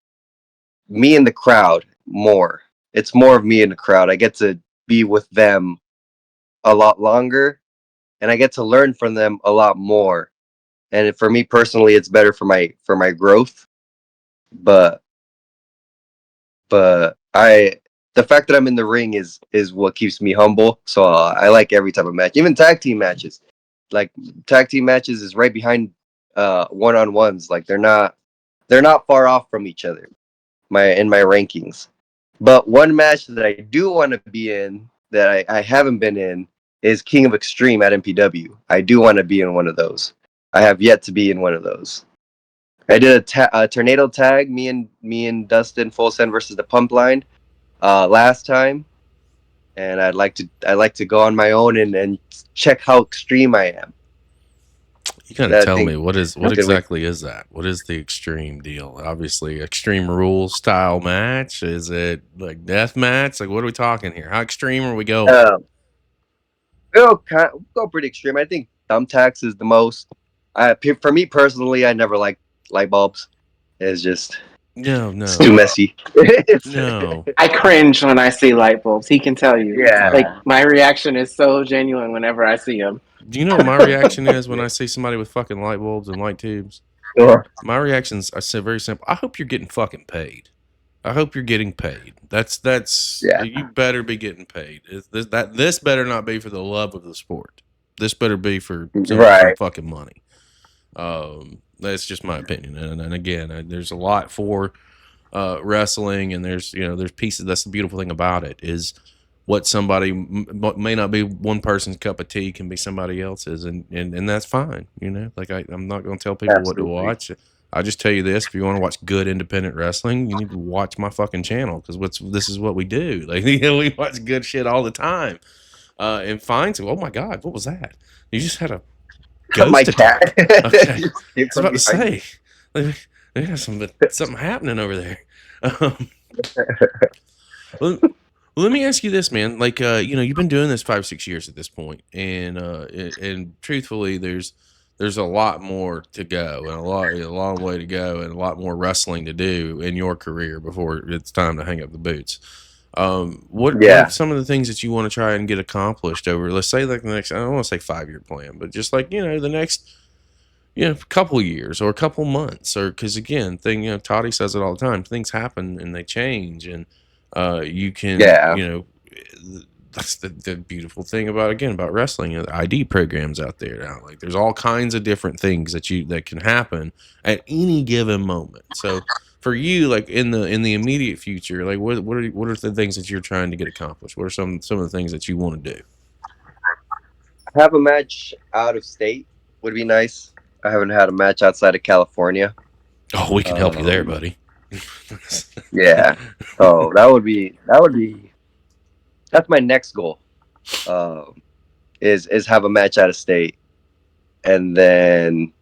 me and the crowd more. It's more of me and the crowd. I get to be with them a lot longer, and I get to learn from them a lot more. And for me personally, it's better for my growth. But the fact that I'm in the ring is what keeps me humble. So I like every type of match, even tag team matches. Like tag team matches is right behind one-on-ones. Like they're not far off from each other. In my rankings. But one match that I do want to be in that I haven't been in is King of Extreme at MPW. I do want to be in one of those. I have yet to be in one of those. I did a tornado tag, me and Dustin Full Send versus the Pump Line last time, and I'd like to go on my own and check how extreme I am. You gotta tell me what exactly is that? What is the extreme deal? Obviously, Extreme Rules style match. Is it like death match? Like what are we talking here? How extreme are we going? We'll go pretty extreme. I think thumbtacks is the most. For me personally, I never like light bulbs. It's just it's too messy. No, I cringe when I see light bulbs. He can tell you. Yeah. Like my reaction is so genuine whenever I see them. Do you know what my reaction is when I see somebody with fucking light bulbs and light tubes? Sure. My reactions are very simple. I hope you're getting fucking paid. I hope you're getting paid. That's You better be getting paid. This better not be for the love of the sport. This better be for some fucking money. That's just my opinion. And again, there's a lot for wrestling, and there's pieces. That's the beautiful thing about it is what somebody may not be one person's cup of tea can be somebody else's, and that's fine. Like I'm not going to tell people what to watch. I just tell you this: if you want to watch good independent wrestling, you need to watch my fucking channel because this is what we do. Like we watch good shit all the time, and find some. Oh my god, what was that? You just had a ghost attack. Okay, I was about to say, there's something happening over there. Well, let me ask you this, man. Like, you've been doing this 5, 6 years at this point, and truthfully, there's a lot more to go, and a long way to go, and a lot more wrestling to do in your career before it's time to hang up the boots. What Yeah. like some of the things that you want to try and get accomplished over, let's say, like the next, I don't want to say 5 year plan, but just like the next couple years or a couple months, or because again, Toddy says it all the time, things happen and they change, and you can, Yeah. that's the beautiful thing about wrestling. The ID programs out there now, like there's all kinds of different things that can happen at any given moment. So for you, like in the immediate future, like what are the things that you're trying to get accomplished? What are some of the things that you want to do? Have a match out of state would be nice. I haven't had a match outside of California. Oh, we can help you there, buddy. Yeah. So that would be that's my next goal. Um, is have a match out of state, and then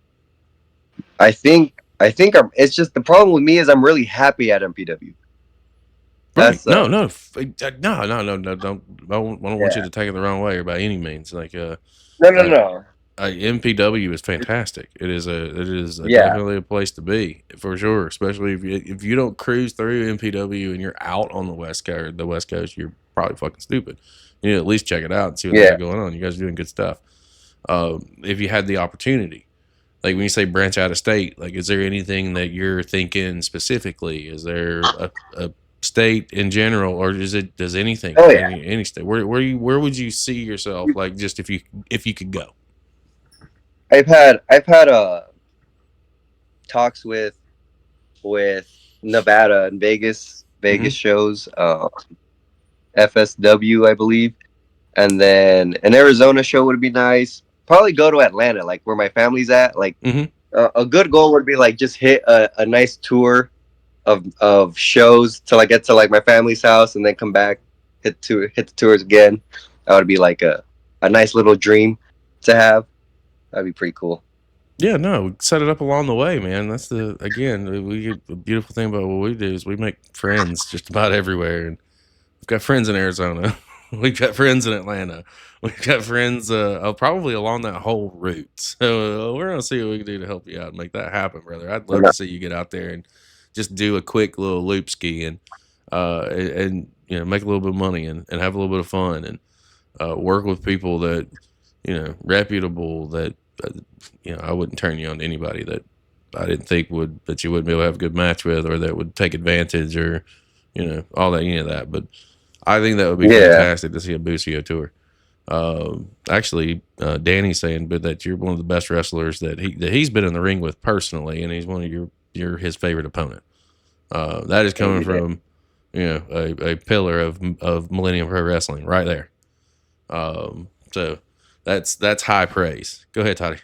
I think it's just the problem with me is I'm really happy at MPW. Right. That's No, no, no. Don't. I don't want you yeah. to take it the wrong way or by any means. Like, No, no, uh, no. MPW is fantastic. It is Yeah. definitely a place to be for sure. Especially if you don't cruise through MPW and you're out on the West Coast, you're probably fucking stupid. You need to at least check it out and see what they Yeah. got going on. You guys are doing good stuff. If you had the opportunity, like when you say branch out of state, like is there anything that you're thinking specifically? Is there a state in general, or does anything, Oh yeah. any state, where would you see yourself, like just if you could go? I've had talks with Nevada and Vegas Mm-hmm. shows, FSW I believe, and then an Arizona show would be nice. Probably go to Atlanta, like where my family's at. Like Mm-hmm. a good goal would be like just hit a nice tour of shows till I get to like my family's house and then come back, hit the tours again. That would be like a nice little dream to have. That'd be pretty cool. Yeah, no, we set it up along the way, man. That's the beautiful thing about what we do is we make friends just about everywhere, and we've got friends in Arizona. We've got friends in Atlanta. We've got friends probably along that whole route. So we're gonna see what we can do to help you out and make that happen, brother. I'd love to see you get out there and just do a quick little loop ski and make a little bit of money and have a little bit of fun and work with people that reputable that I wouldn't turn you on to anybody that I didn't think that you wouldn't be able to have a good match with, or that would take advantage, or all that, any of that. But I think that would be Yeah. fantastic to see a Bucio tour. Actually, Danny's saying, but that you're one of the best wrestlers that he's been in the ring with personally, and he's one of you're his favorite opponent. That is coming from a pillar of Millennium Pro Wrestling right there. So that's high praise. Go ahead, Toddy.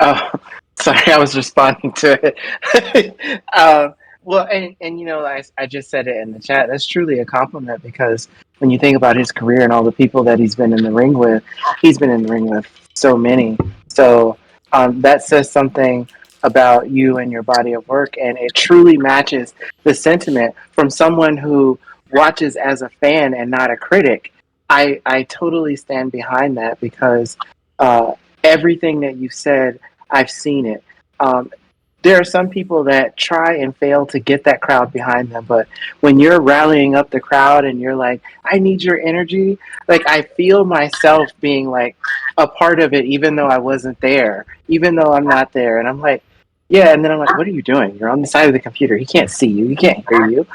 Oh, sorry, I was responding to it. Well, and I just said it in the chat. That's truly a compliment because when you think about his career and all the people that he's been in the ring with, he's been in the ring with so many. So that says something about you and your body of work, and it truly matches the sentiment from someone who watches as a fan and not a critic. I totally stand behind that because everything that you said, I've seen it. Um, there are some people that try and fail to get that crowd behind them, but when you're rallying up the crowd and you're like, I need your energy, like I feel myself being like a part of it, even though I wasn't there, even though I'm not there. And I'm like, yeah. And then I'm like, what are you doing? You're on the side of the computer. He can't see you. He can't hear you.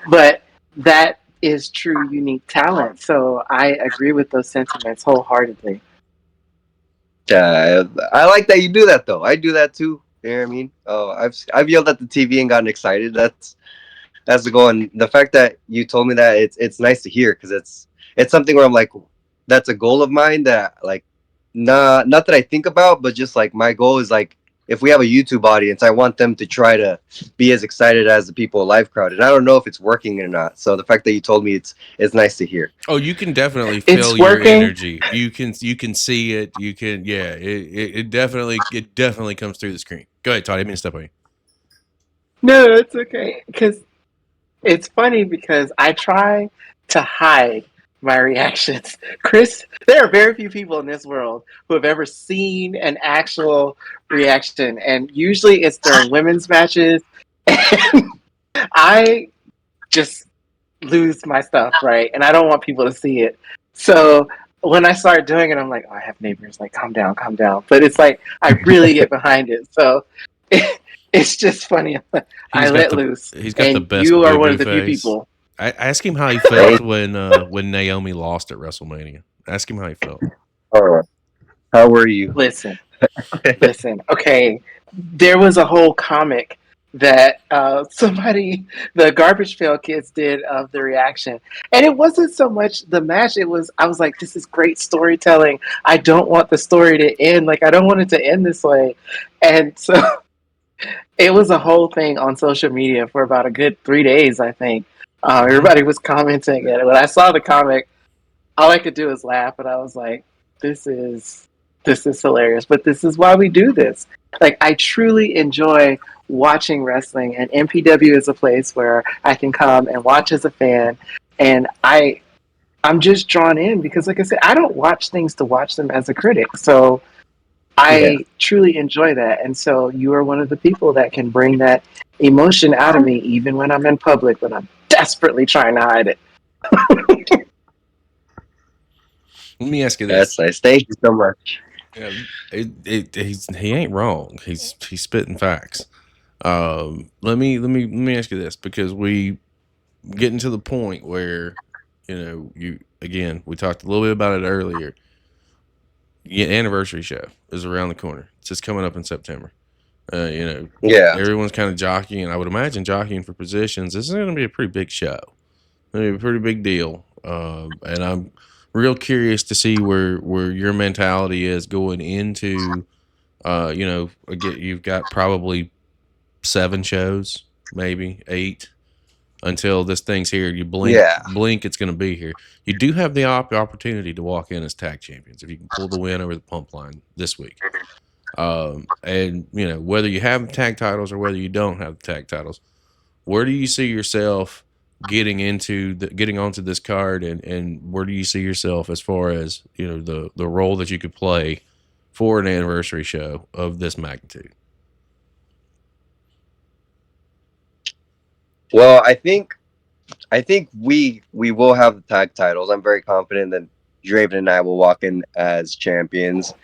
But that is true, unique talent. So I agree with those sentiments wholeheartedly. I like that you do that though. I do that too. You know what I mean? Oh, I've yelled at the TV and gotten excited. That's the goal. And the fact that you told me that it's nice to hear because it's something where I'm like, that's a goal of mine that like not that I think about, but just like my goal is like if we have a YouTube audience, I want them to try to be as excited as the people live crowd. And I don't know if it's working or not. So the fact that you told me it's nice to hear. Oh, you can definitely It's feel your working. energy. You can see it. You can it definitely comes through the screen. Go ahead, Todd. I didn't mean to step on you. No, it's okay. Because It's funny because I try to hide my reactions. Chris, there are very few people in this world who have ever seen an actual reaction, and usually it's during women's matches. And I just lose my stuff, right? And I don't want people to see it. So when I start doing it, I'm like, oh, I have neighbors, like, calm down, calm down. But it's like, I really get behind it. So it's just funny. I let loose. He's got the And best you are boo one boo of the few face. people. I ask him how he felt when Naomi lost at WrestleMania. Ask him how he felt. Oh, how were you? Listen, listen. Okay, there was a whole comic that somebody, the Garbage Pail Kids, did of the reaction, and it wasn't so much the match. It was I was like, this is great storytelling. I don't want the story to end. Like I don't want it to end this way, and so it was a whole thing on social media for about a good 3 days. I think everybody was commenting, and when I saw the comic, all I could do was laugh, and I was like, this is hilarious, but this is why we do this. Like I truly enjoy watching wrestling, and MPW is a place where I can come and watch as a fan, and I'm just drawn in because like I said, I don't watch things to watch them as a critic. So Yeah. I truly enjoy that. And so you are one of the people that can bring that emotion out of me even when I'm in public when I'm desperately trying to hide it. Let me ask you this. That's nice. Thank you so much. Yeah, he ain't wrong. He's spitting facts. Let me ask you this because we getting to the point where you again we talked a little bit about it earlier. Your anniversary show is around the corner. It's just coming up in September. Yeah. Everyone's kind of jockeying. I would imagine jockeying for positions. This is going to be a pretty big show. It'll be a pretty big deal. And I'm real curious to see where your mentality is going into. Again, you've got probably 7 shows, maybe 8 until this thing's here. You blink, it's going to be here. You do have the opportunity to walk in as tag champions if you can pull the win over the pump line this week. And whether you have the tag titles or whether you don't have the tag titles, where do you see yourself getting onto this card, and where do you see yourself as far as the role that you could play for an anniversary show of this magnitude? Well, I think we will have the tag titles. I'm very confident that Draven and I will walk in as champions.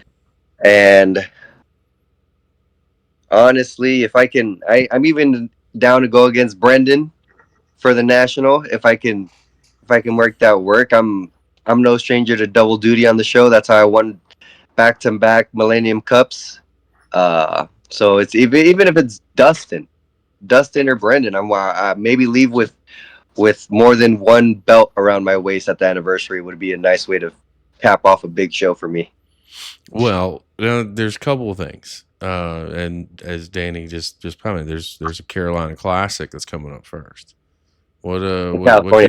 And honestly, if I can, I'm even down to go against Brendan for the national. If I can work that work, I'm no stranger to double duty on the show. That's how I won back-to-back Millennium Cups. So it's even if it's Dustin or Brendan, I maybe leave with more than one belt around my waist at the anniversary would be a nice way to cap off a big show for me. Well, there's a couple of things, and as Danny just commented, there's a Carolina Classic that's coming up first. What what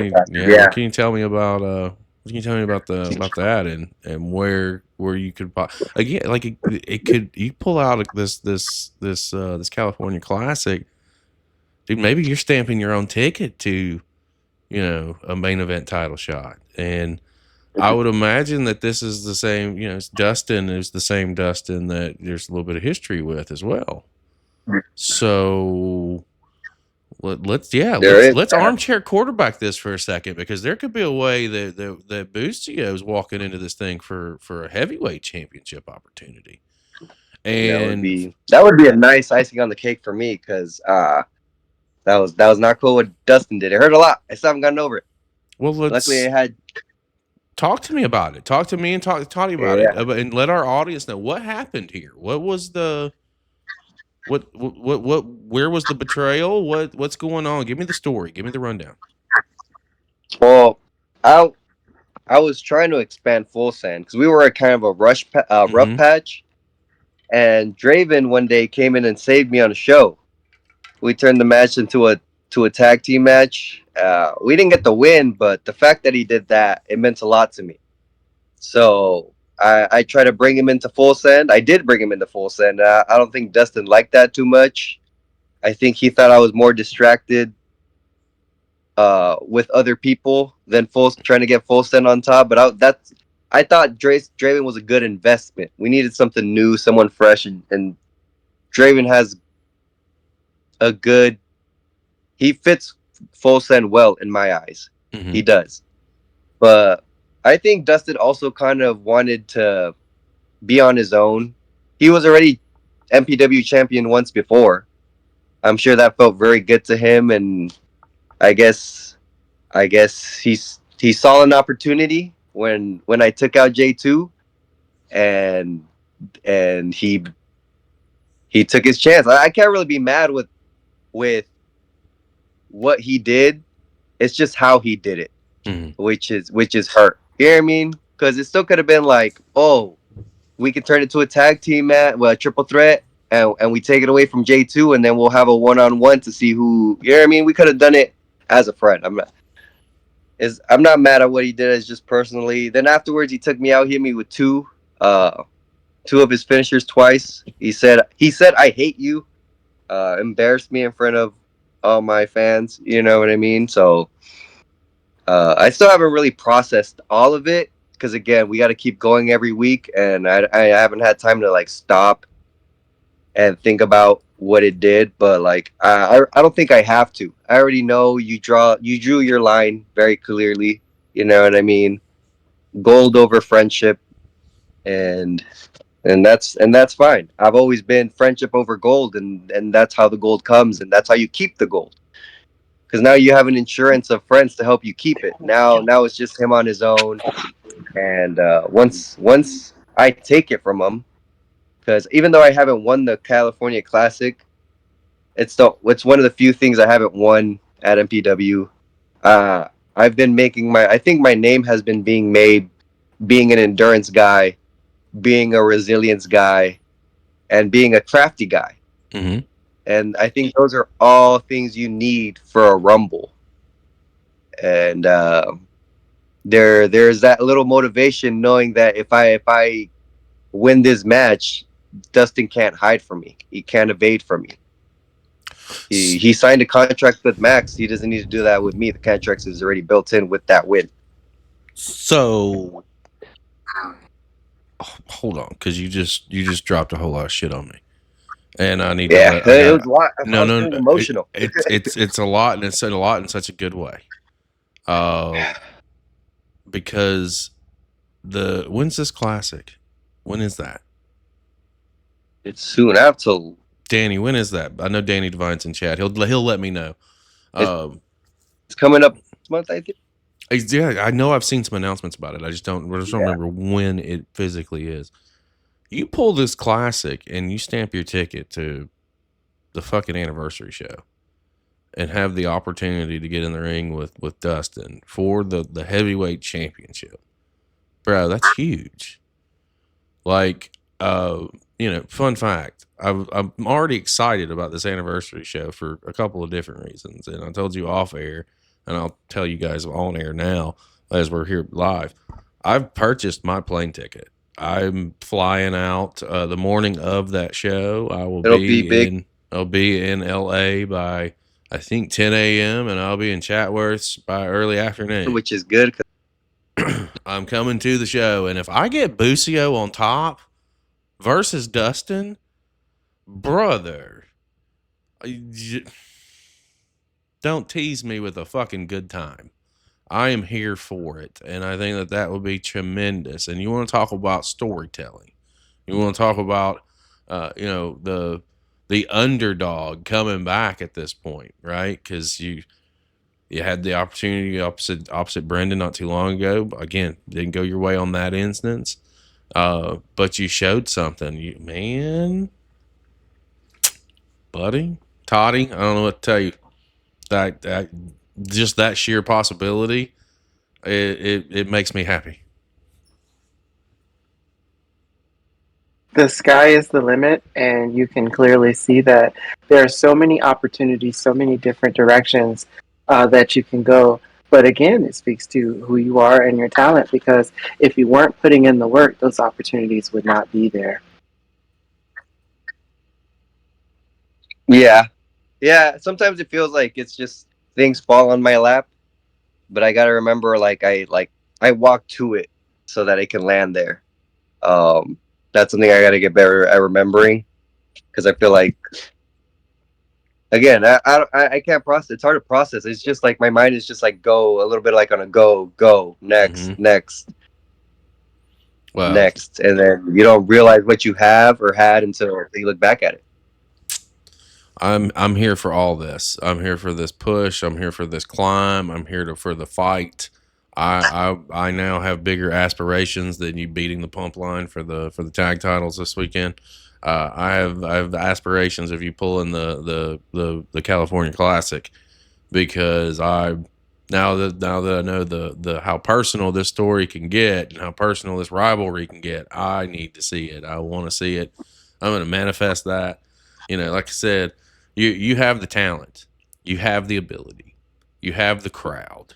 can you tell me about what can you tell me about that and where you could again like it could you pull out this California Classic, dude, maybe you're stamping your own ticket to a main event title shot. And I would imagine that this is the same, it's Dustin is the same Dustin that there's a little bit of history with as well. So let's armchair quarterback this for a second, because there could be a way that Bucio is walking into this thing for a heavyweight championship opportunity. And that would be a nice icing on the cake for me, because that was not cool what Dustin did. It hurt a lot. I still haven't gotten over it. Well, luckily I had. Talk to me about it. Talk to me and talk to you about it, and let our audience know what happened here. What was the what where was the betrayal? What's going on? Give me the story. Give me the rundown. Well, I was trying to expand Full Send because we were at kind of a rough patch, and Draven one day came in and saved me on a show. We turned the match into a tag team match. We didn't get the win, but the fact that he did that, it meant a lot to me. So I tried to bring him into Full Send. I did bring him into Full Send. I don't think Dustin liked that too much. I think he thought I was more distracted with other people than trying to get full send on top. But I thought Draven was a good investment. We needed something new, someone fresh, and Draven has a good. He fits full send well in my eyes. Mm-hmm. He does. But I think Dustin also kind of wanted to be on his own. He was already MPW champion once before. I'm sure that felt very good to him, and I guess he saw an opportunity when I took out J2, and he took his chance. I can't really be mad with what he did. It's just how he did it, Mm-hmm. which is hurt. You know what I mean? Because it still could have been like, oh, we could turn it to a tag team match, well, a triple threat, and we take it away from J2, and then we'll have a one-on-one to see who. You know what I mean? We could have done it as a friend. I'm not mad at what he did. It's just personally. Then afterwards, he took me out, hit me with two of his finishers twice. He said I hate you. Embarrassed me in front of all my fans. You know what I mean? So I still haven't really processed all of it because again, we got to keep going every week, and I haven't had time to like stop and think about what it did. But like I don't think I have to. I already know you drew your line very clearly. You know what I mean? Gold over friendship, and and that's fine. I've always been friendship over gold, and that's how the gold comes, and that's how you keep the gold. Because now you have an insurance of friends to help you keep it. Now it's just him on his own, and once I take it from him, because even though I haven't won the California Classic, it's one of the few things I haven't won at MPW. Uh, I've been making I think my name has been being made, being an endurance guy, being a resilience guy, and being a crafty guy. Mm-hmm. And I think those are all things you need for a rumble. And there's that little motivation knowing that if I win this match, Dustin can't hide from me. He can't evade from me. He signed a contract with Max. He doesn't need to do that with me. The contract is already built in with that win. So hold on, because you just dropped a whole lot of shit on me, and I need to Yeah, let. I it was got a lot. I no, was no, getting no emotional. it's a lot, and it's said a lot in such a good way. Because when's this classic? When is that? It's soon after. Danny, when is that? I know Danny Devine's in chat. He'll let me know. It's coming up this month, I think. Yeah, I know I've seen some announcements about it. I just don't remember when it physically is. You pull this classic and you stamp your ticket to the fucking anniversary show and have the opportunity to get in the ring with Dustin for the heavyweight championship. Bro, that's huge. Like, fun fact. I'm already excited about this anniversary show for a couple of different reasons. And I told you off air, and I'll tell you guys on air now as we're here live. I've purchased my plane ticket. I'm flying out the morning of that show. It'll be big. I'll be in LA by I think 10 a.m. and I'll be in Chatworth by early afternoon. Which is good. I'm coming to the show, and if I get Bucio on top versus Dustin, brother, don't tease me with a fucking good time. I am here for it, and I think that would be tremendous. And you want to talk about storytelling? You want to talk about, the underdog coming back at this point, right? Because you had the opportunity opposite Brendan not too long ago. Again, didn't go your way on that instance, but you showed something, buddy, Toddy. I don't know what to tell you. That just that sheer possibility, it makes me happy. The sky is the limit, and you can clearly see that there are so many opportunities, so many different directions that you can go. But again, it speaks to who you are and your talent, because if you weren't putting in the work, those opportunities would not be there. Yeah. Sometimes it feels like it's just things fall on my lap, but I gotta remember I walk to it so that it can land there. That's something I gotta get better at remembering because I feel like again I can't process. It's hard to process. It's just like my mind is just like go a little bit like on a go next Mm-hmm. next Well, next, and then you don't realize what you have or had until you look back at it. I'm here for all this. I'm here for this push. I'm here for this climb. I'm here for the fight. I now have bigger aspirations than you beating the pump line for the tag titles this weekend. I have aspirations of you pulling the California Classic because I now that I know the how personal this story can get and how personal this rivalry can get, I need to see it. I want to see it. I'm going to manifest that. You know, like I said, you have the talent, you have the ability, you have the crowd,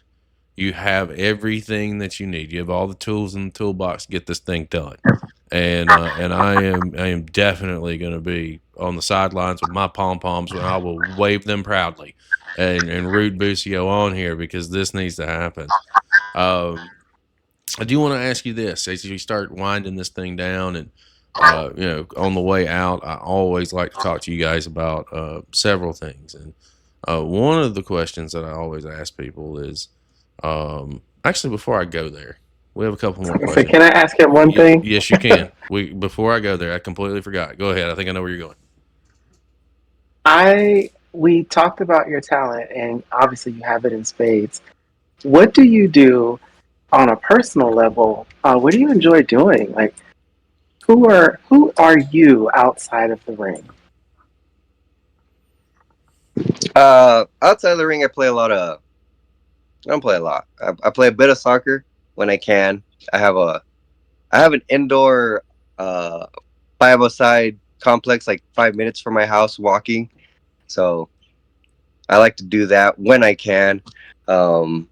you have everything that you need. You have all the tools in the toolbox to get this thing done. And I am definitely going to be on the sidelines with my pom poms, and I will wave them proudly and root Bucio on here because this needs to happen. Um, I do want to ask you this as we start winding this thing down, and you know, on the way out, I always like to talk to you guys about several things. And one of the questions that I always ask people is, actually, before I go there, we have a couple more So questions. can I ask you one thing? Yes, you can. Before I go there, I completely forgot. Go ahead. I think I know where you're going. We talked about your talent, and obviously you have it in spades. What do you do on a personal level? What do you enjoy doing? Like, who are you outside of the ring? Outside of the ring, I play a lot of. I don't play a lot. I play a bit of soccer when I can. I have a I have an indoor 5-a-side complex like 5 minutes from my house walking. So I like to do that when I can. Um,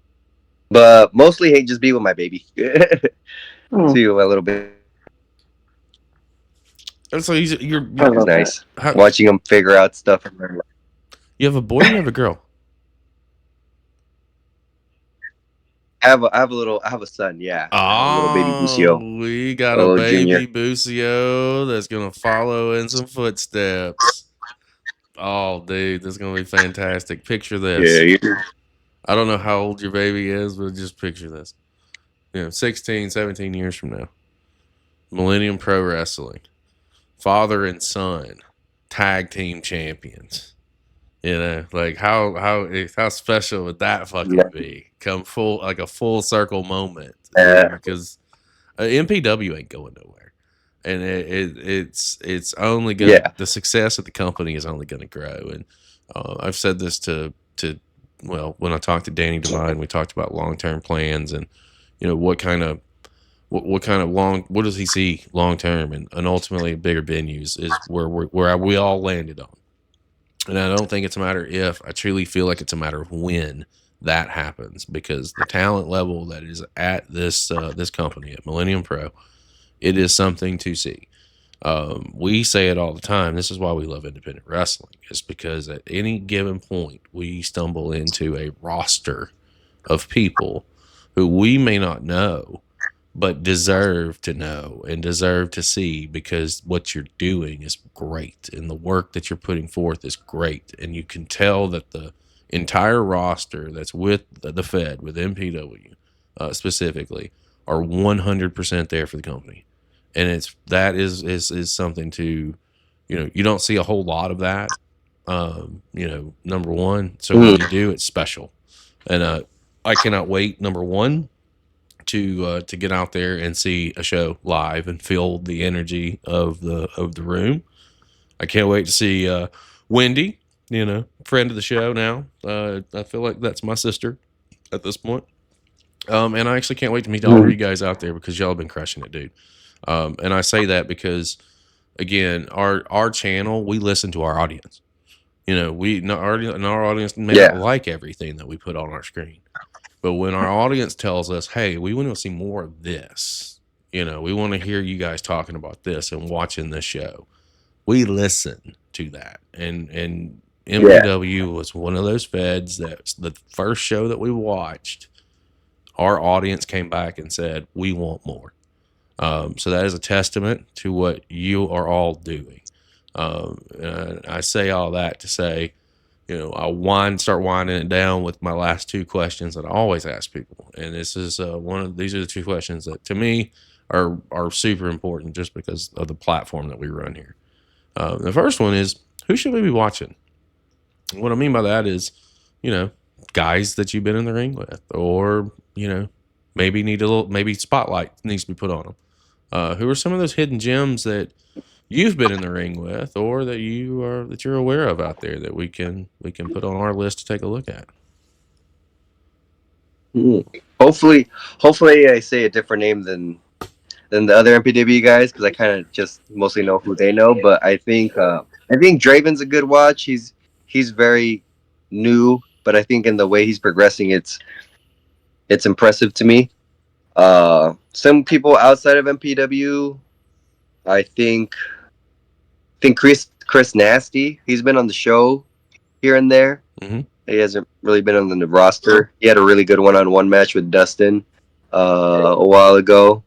but mostly hate just be with my baby. Hmm, See you a little bit. And so I It's love that. nice how, watching them figure out stuff. you have a boy or you have a girl? I have a son. Yeah, I have a little baby Oh, Bucio, we got a oh baby junior. Bucio that's gonna follow in some footsteps. Oh, dude, that's gonna be fantastic. Picture Yeah, this. I don't know how old your baby is, but just picture this. You know, 16, 17 years from now. Millennium Pro Wrestling. Father and son. Tag team champions. You know, like how special would that fucking be? Come full like a full circle moment. Because MPW ain't going nowhere, and it's only gonna yeah. the success of the company is only gonna grow. And I've said this to well, when I talked to Danny Devine, we talked about long term plans and you know what kind of what does he see long term, and ultimately bigger venues is where we all landed on. And I don't think it's a matter if. I truly feel like it's a matter of when that happens because the talent level that is at this company at Millennium Pro, it is something to see. We say it all the time. This is why we love independent wrestling. It's because at any given point we stumble into a roster of people who we may not know, but deserve to know and deserve to see because what you're doing is great and the work that you're putting forth is great. And you can tell that the entire roster that's with the Fed, with MPW specifically, are 100% there for the company. And that is something to, you know, you don't see a whole lot of that, you know, number one. So when you do, it's special. And I cannot wait, number one, to get out there and see a show live and feel the energy of the room. I can't wait to see Wendy, you know, friend of the show now. I feel like that's my sister at this point. And I actually can't wait to meet all of you guys out there because y'all have been crushing it, dude. And I say that because again, our channel, we listen to our audience. You know, our audience may not Yeah. like everything that we put on our screen. But when our audience tells us, hey, we want to see more of this, you know, we want to hear you guys talking about this and watching this show, we listen to that. And MPW was one of those feds that the first show that we watched, our audience came back and said, we want more. So that is a testament to what you are all doing. I say all that to say, start winding it down with my last two questions that I always ask people, and this is these are the two questions that to me are super important just because of the platform that we run here. The first one is, who should we be watching? What I mean by that is, guys that you've been in the ring with, or maybe spotlight needs to be put on them. Who are some of those hidden gems that you've been in the ring with, or that you're aware of out there that we can put on our list to take a look at? Hopefully, I say a different name than the other MPW guys, because I kind of just mostly know who they know. But I think Draven's a good watch. He's very new, but I think in the way he's progressing, it's impressive to me. Some people outside of MPW, I think Chris Nasty. He's been on the show here and there. Mm-hmm. He hasn't really been on the roster. He had a really good one-on-one match with Dustin a while ago.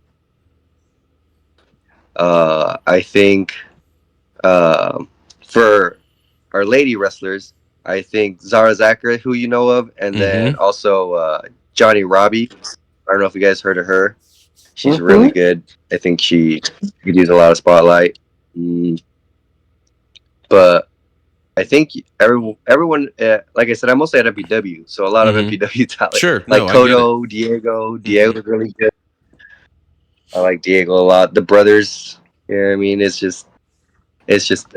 I think for our lady wrestlers, I think Zara Zachary, who you know of, and then also Johnny Robbie. I don't know if you guys heard of her. She's really good. I think she could use a lot of spotlight. But I think everyone, like I said, I'm mostly at MPW, so a lot of MPW talent. Sure, like Kodo, Diego's really good. I like Diego a lot. The brothers, I mean, it's just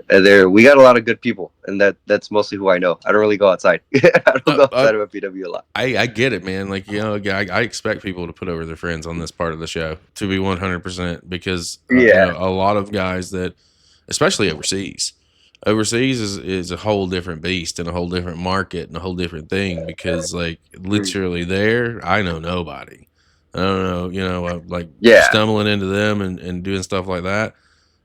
there. We got a lot of good people, and that's mostly who I know. I don't really go outside. I don't go outside of MPW a lot. I get it, man. Like, I expect people to put over their friends on this part of the show, to be 100%, because a lot of guys that, especially overseas is a whole different beast and a whole different market and a whole different thing, because like literally there, I know nobody. I don't know, stumbling into them and doing stuff like that.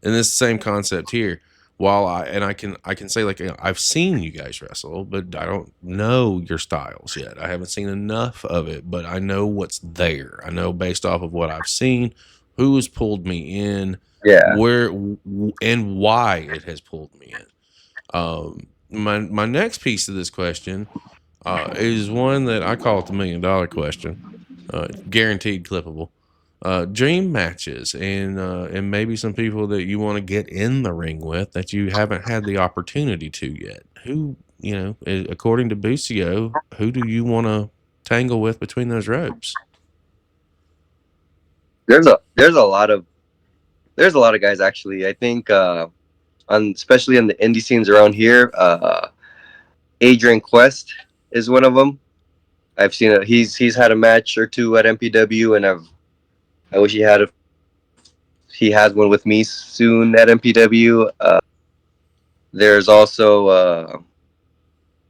And this same concept here. While I can say, like, I've seen you guys wrestle, but I don't know your styles yet. I haven't seen enough of it, but I know what's there. I know based off of what I've seen, who has pulled me in, where and why it has pulled me in. My next piece of this question is one that I call it the $1 million question. Guaranteed clippable. Dream matches and maybe some people that you want to get in the ring with that you haven't had the opportunity to yet. Who, according to Bucio, who do you want to tangle with between those ropes? There's a lot of guys, actually. I think especially in the indie scenes around here, Adrian Quest is one of them. I've seen it. He's had a match or two at MPW, and I wish he has one with me soon at MPW. There's also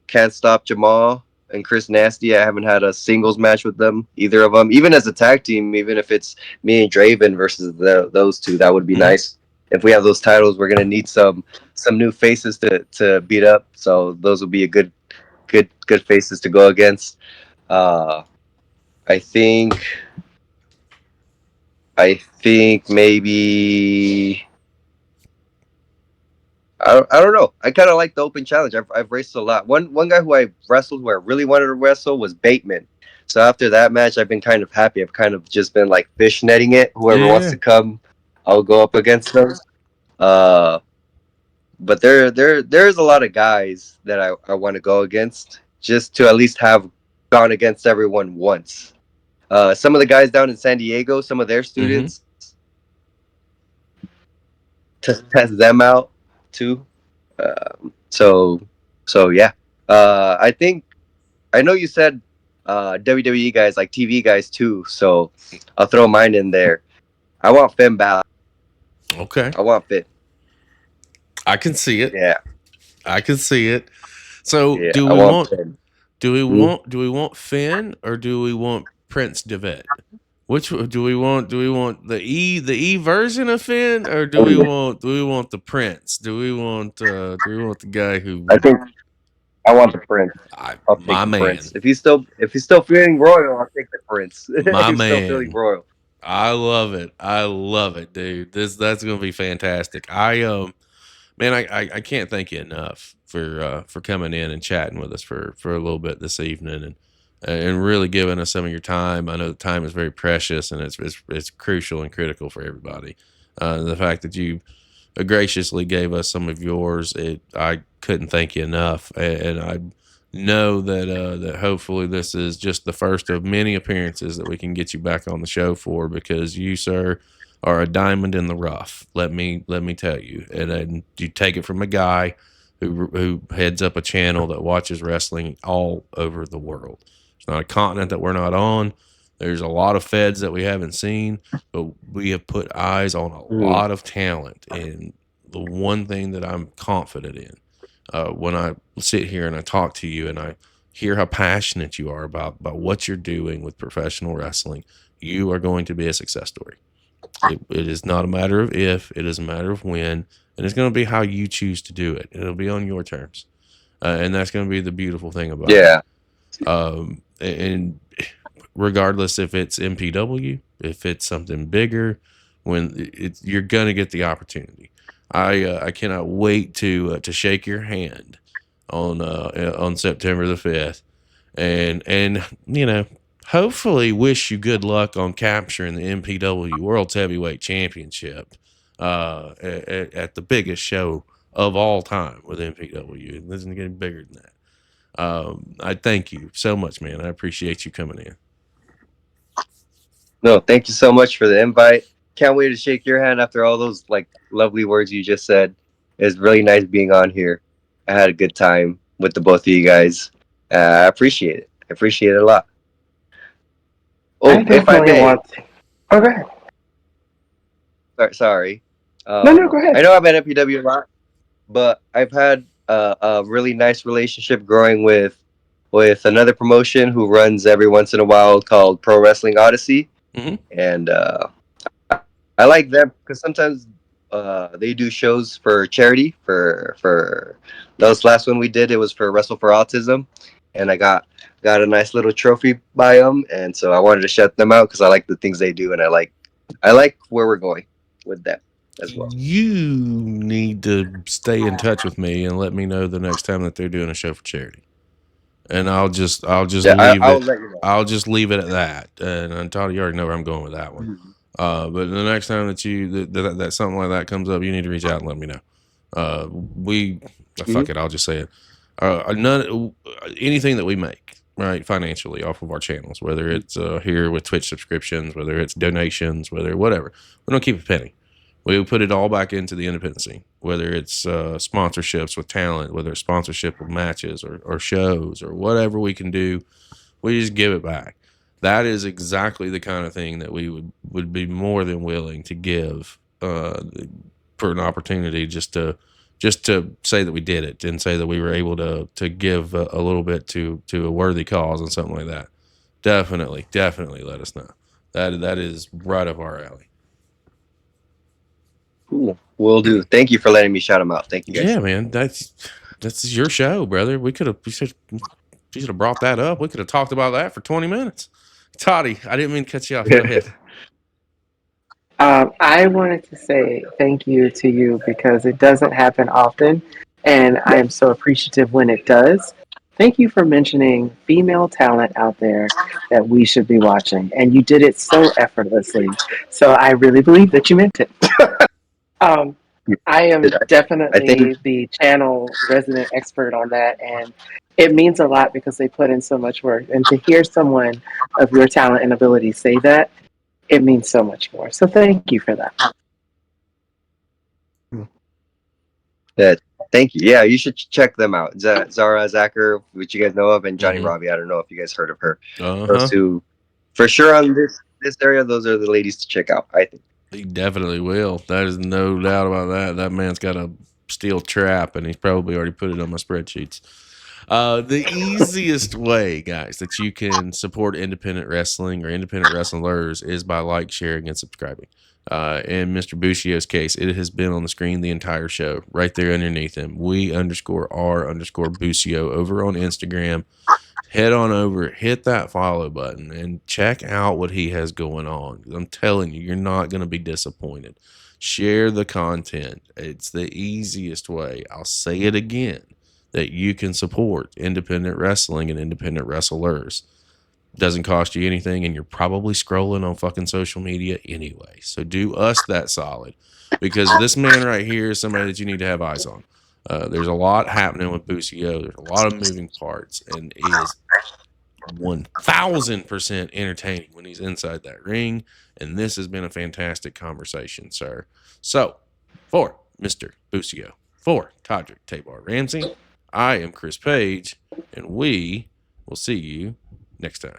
Can't Stop Jamal and Chris Nasty. I haven't had a singles match with them, either of them. Even as a tag team, even if it's me and Draven versus those two, that would be nice. If we have those titles, we're gonna need some new faces to beat up. So those would be a good faces to go against. I think maybe I don't know. I kind of like the open challenge. I've raced a lot. One guy who I wrestled who I really wanted to wrestle was Bateman. So after that match, I've been kind of happy. I've kind of just been like fishnetting it. Whoever wants to come, I'll go up against them. But there's a lot of guys that I want to go against, just to at least have gone against everyone once. Some of the guys down in San Diego, some of their students, to test them out too. So yeah. I know you said WWE guys, like TV guys too. So I'll throw mine in there. I want Finn Balor. Okay. I want Finn. I can see it. Yeah. I can see it. So Yeah, do I we want Finn. do we want Finn, or do we want Prince Devitt? Which do we want? Do we want the E version of Finn, or do we want the Prince? Do we want the guy who? I want the Prince. I'll take My the man, Prince. If he's still feeling royal, I'll take the Prince. if my he's still feeling man. royal. I love it. I love it, dude. That's gonna be fantastic. Man, I can't thank you enough for coming in and chatting with us for a little bit this evening and really giving us some of your time. I know the time is very precious and it's crucial and critical for everybody. The fact that you graciously gave us some of yours, I couldn't thank you enough, and I know that hopefully this is just the first of many appearances that we can get you back on the show for, because you, sir, are a diamond in the rough. Let me tell you, and you take it from a guy who heads up a channel that watches wrestling all over the world. It's not a continent that we're not on. There's a lot of feds that we haven't seen, but we have put eyes on a Mhm. lot of talent. And the one thing that I'm confident in, when I sit here and I talk to you and I hear how passionate you are about what you're doing with professional wrestling, you are going to be a success story. It is not a matter of if, it is a matter of when, and it's going to be how you choose to do it. It'll be on your terms, and that's going to be the beautiful thing about it. Yeah. And regardless if it's MPW, if it's something bigger, when you're going to get the opportunity. I cannot wait to shake your hand on September the 5th, and hopefully wish you good luck on capturing the MPW World's Heavyweight Championship at the biggest show of all time with MPW. It doesn't get any bigger than that. I thank you so much, man. I appreciate you coming in. No, thank you so much for the invite. Can't wait to shake your hand after all those like lovely words you just said. It's really nice being on here. I had a good time with the both of you guys. I appreciate it. I appreciate it a lot. I Oh, if I definitely may, want to. Oh, go ahead. sorry. No, go ahead. I know I've been at MPW a lot, but I've had a really nice relationship growing with another promotion who runs every once in a while called Pro Wrestling Odyssey, Mhm. and I like them because sometimes they do shows for charity. For those last one we did, it was for Wrestle for Autism, and I got a nice little trophy by them, and so I wanted to shout them out because I like the things they do, and I like where we're going with them as well. You need to stay in touch with me and let me know the next time that they're doing a show for charity. And I'll just Yeah, leave I'll it. let you know. I'll just leave it at that. And Todd, you already know where I'm going with that one. Mhm. But the next time that something like that comes up, you need to reach out and let me know. Fuck it, I'll just say it. Anything that we make, right, financially off of our channels, whether it's here with Twitch subscriptions, whether it's donations, whatever, we don't keep a penny. We put it all back into the independent scene, whether it's sponsorships with talent, whether it's sponsorship with matches or shows or whatever we can do. We just give it back. That is exactly the kind of thing that we would be more than willing to give for an opportunity just to say that we did it and say that we were able to give a little bit to a worthy cause and something like that. Definitely let us know. That is right up our alley. Cool. Will do. Thank you for letting me shout them out. Thank you guys. Yeah, man, that's your show, brother. We should have brought that up. We could have talked about that for 20 minutes. Toddy, I didn't mean to cut you off. Go ahead. I wanted to say thank you to you because it doesn't happen often, and I am so appreciative when it does. Thank you for mentioning female talent out there that we should be watching, and you did it so effortlessly. So I really believe that you meant it. Um, I am I think definitely the channel resident expert on that, and it means a lot because they put in so much work. And to hear someone of your talent and ability say that, it means so much more. So thank you for that. that. Thank you. Yeah, you should check them out. Zara Zacher, which you guys know of, and Johnny Robbie. I don't know if you guys heard of her. Those two, for sure, on this area, those are the ladies to check out, I think. He definitely will. There's no doubt about that. That man's got a steel trap, and he's probably already put it on my spreadsheets. The easiest way, guys, that you can support independent wrestling or independent wrestlers is by sharing, and subscribing. In Mr. Bucio's case, it has been on the screen the entire show, right there underneath him. We_R_Bucio over on Instagram. Head on over, hit that follow button, and check out what he has going on. I'm telling you, you're not going to be disappointed. Share the content. It's the easiest way. I'll say it again, that you can support independent wrestling and independent wrestlers. Doesn't cost you anything, and you're probably scrolling on fucking social media anyway. So do us that solid, because this man right here is somebody that you need to have eyes on. There's a lot happening with Bucio. There's a lot of moving parts, and he is 1000% entertaining when he's inside that ring. And this has been a fantastic conversation, sir. So, for Mr. Bucio, for Todrick Tabar Ramsey, I am Chris Page, and we will see you next time.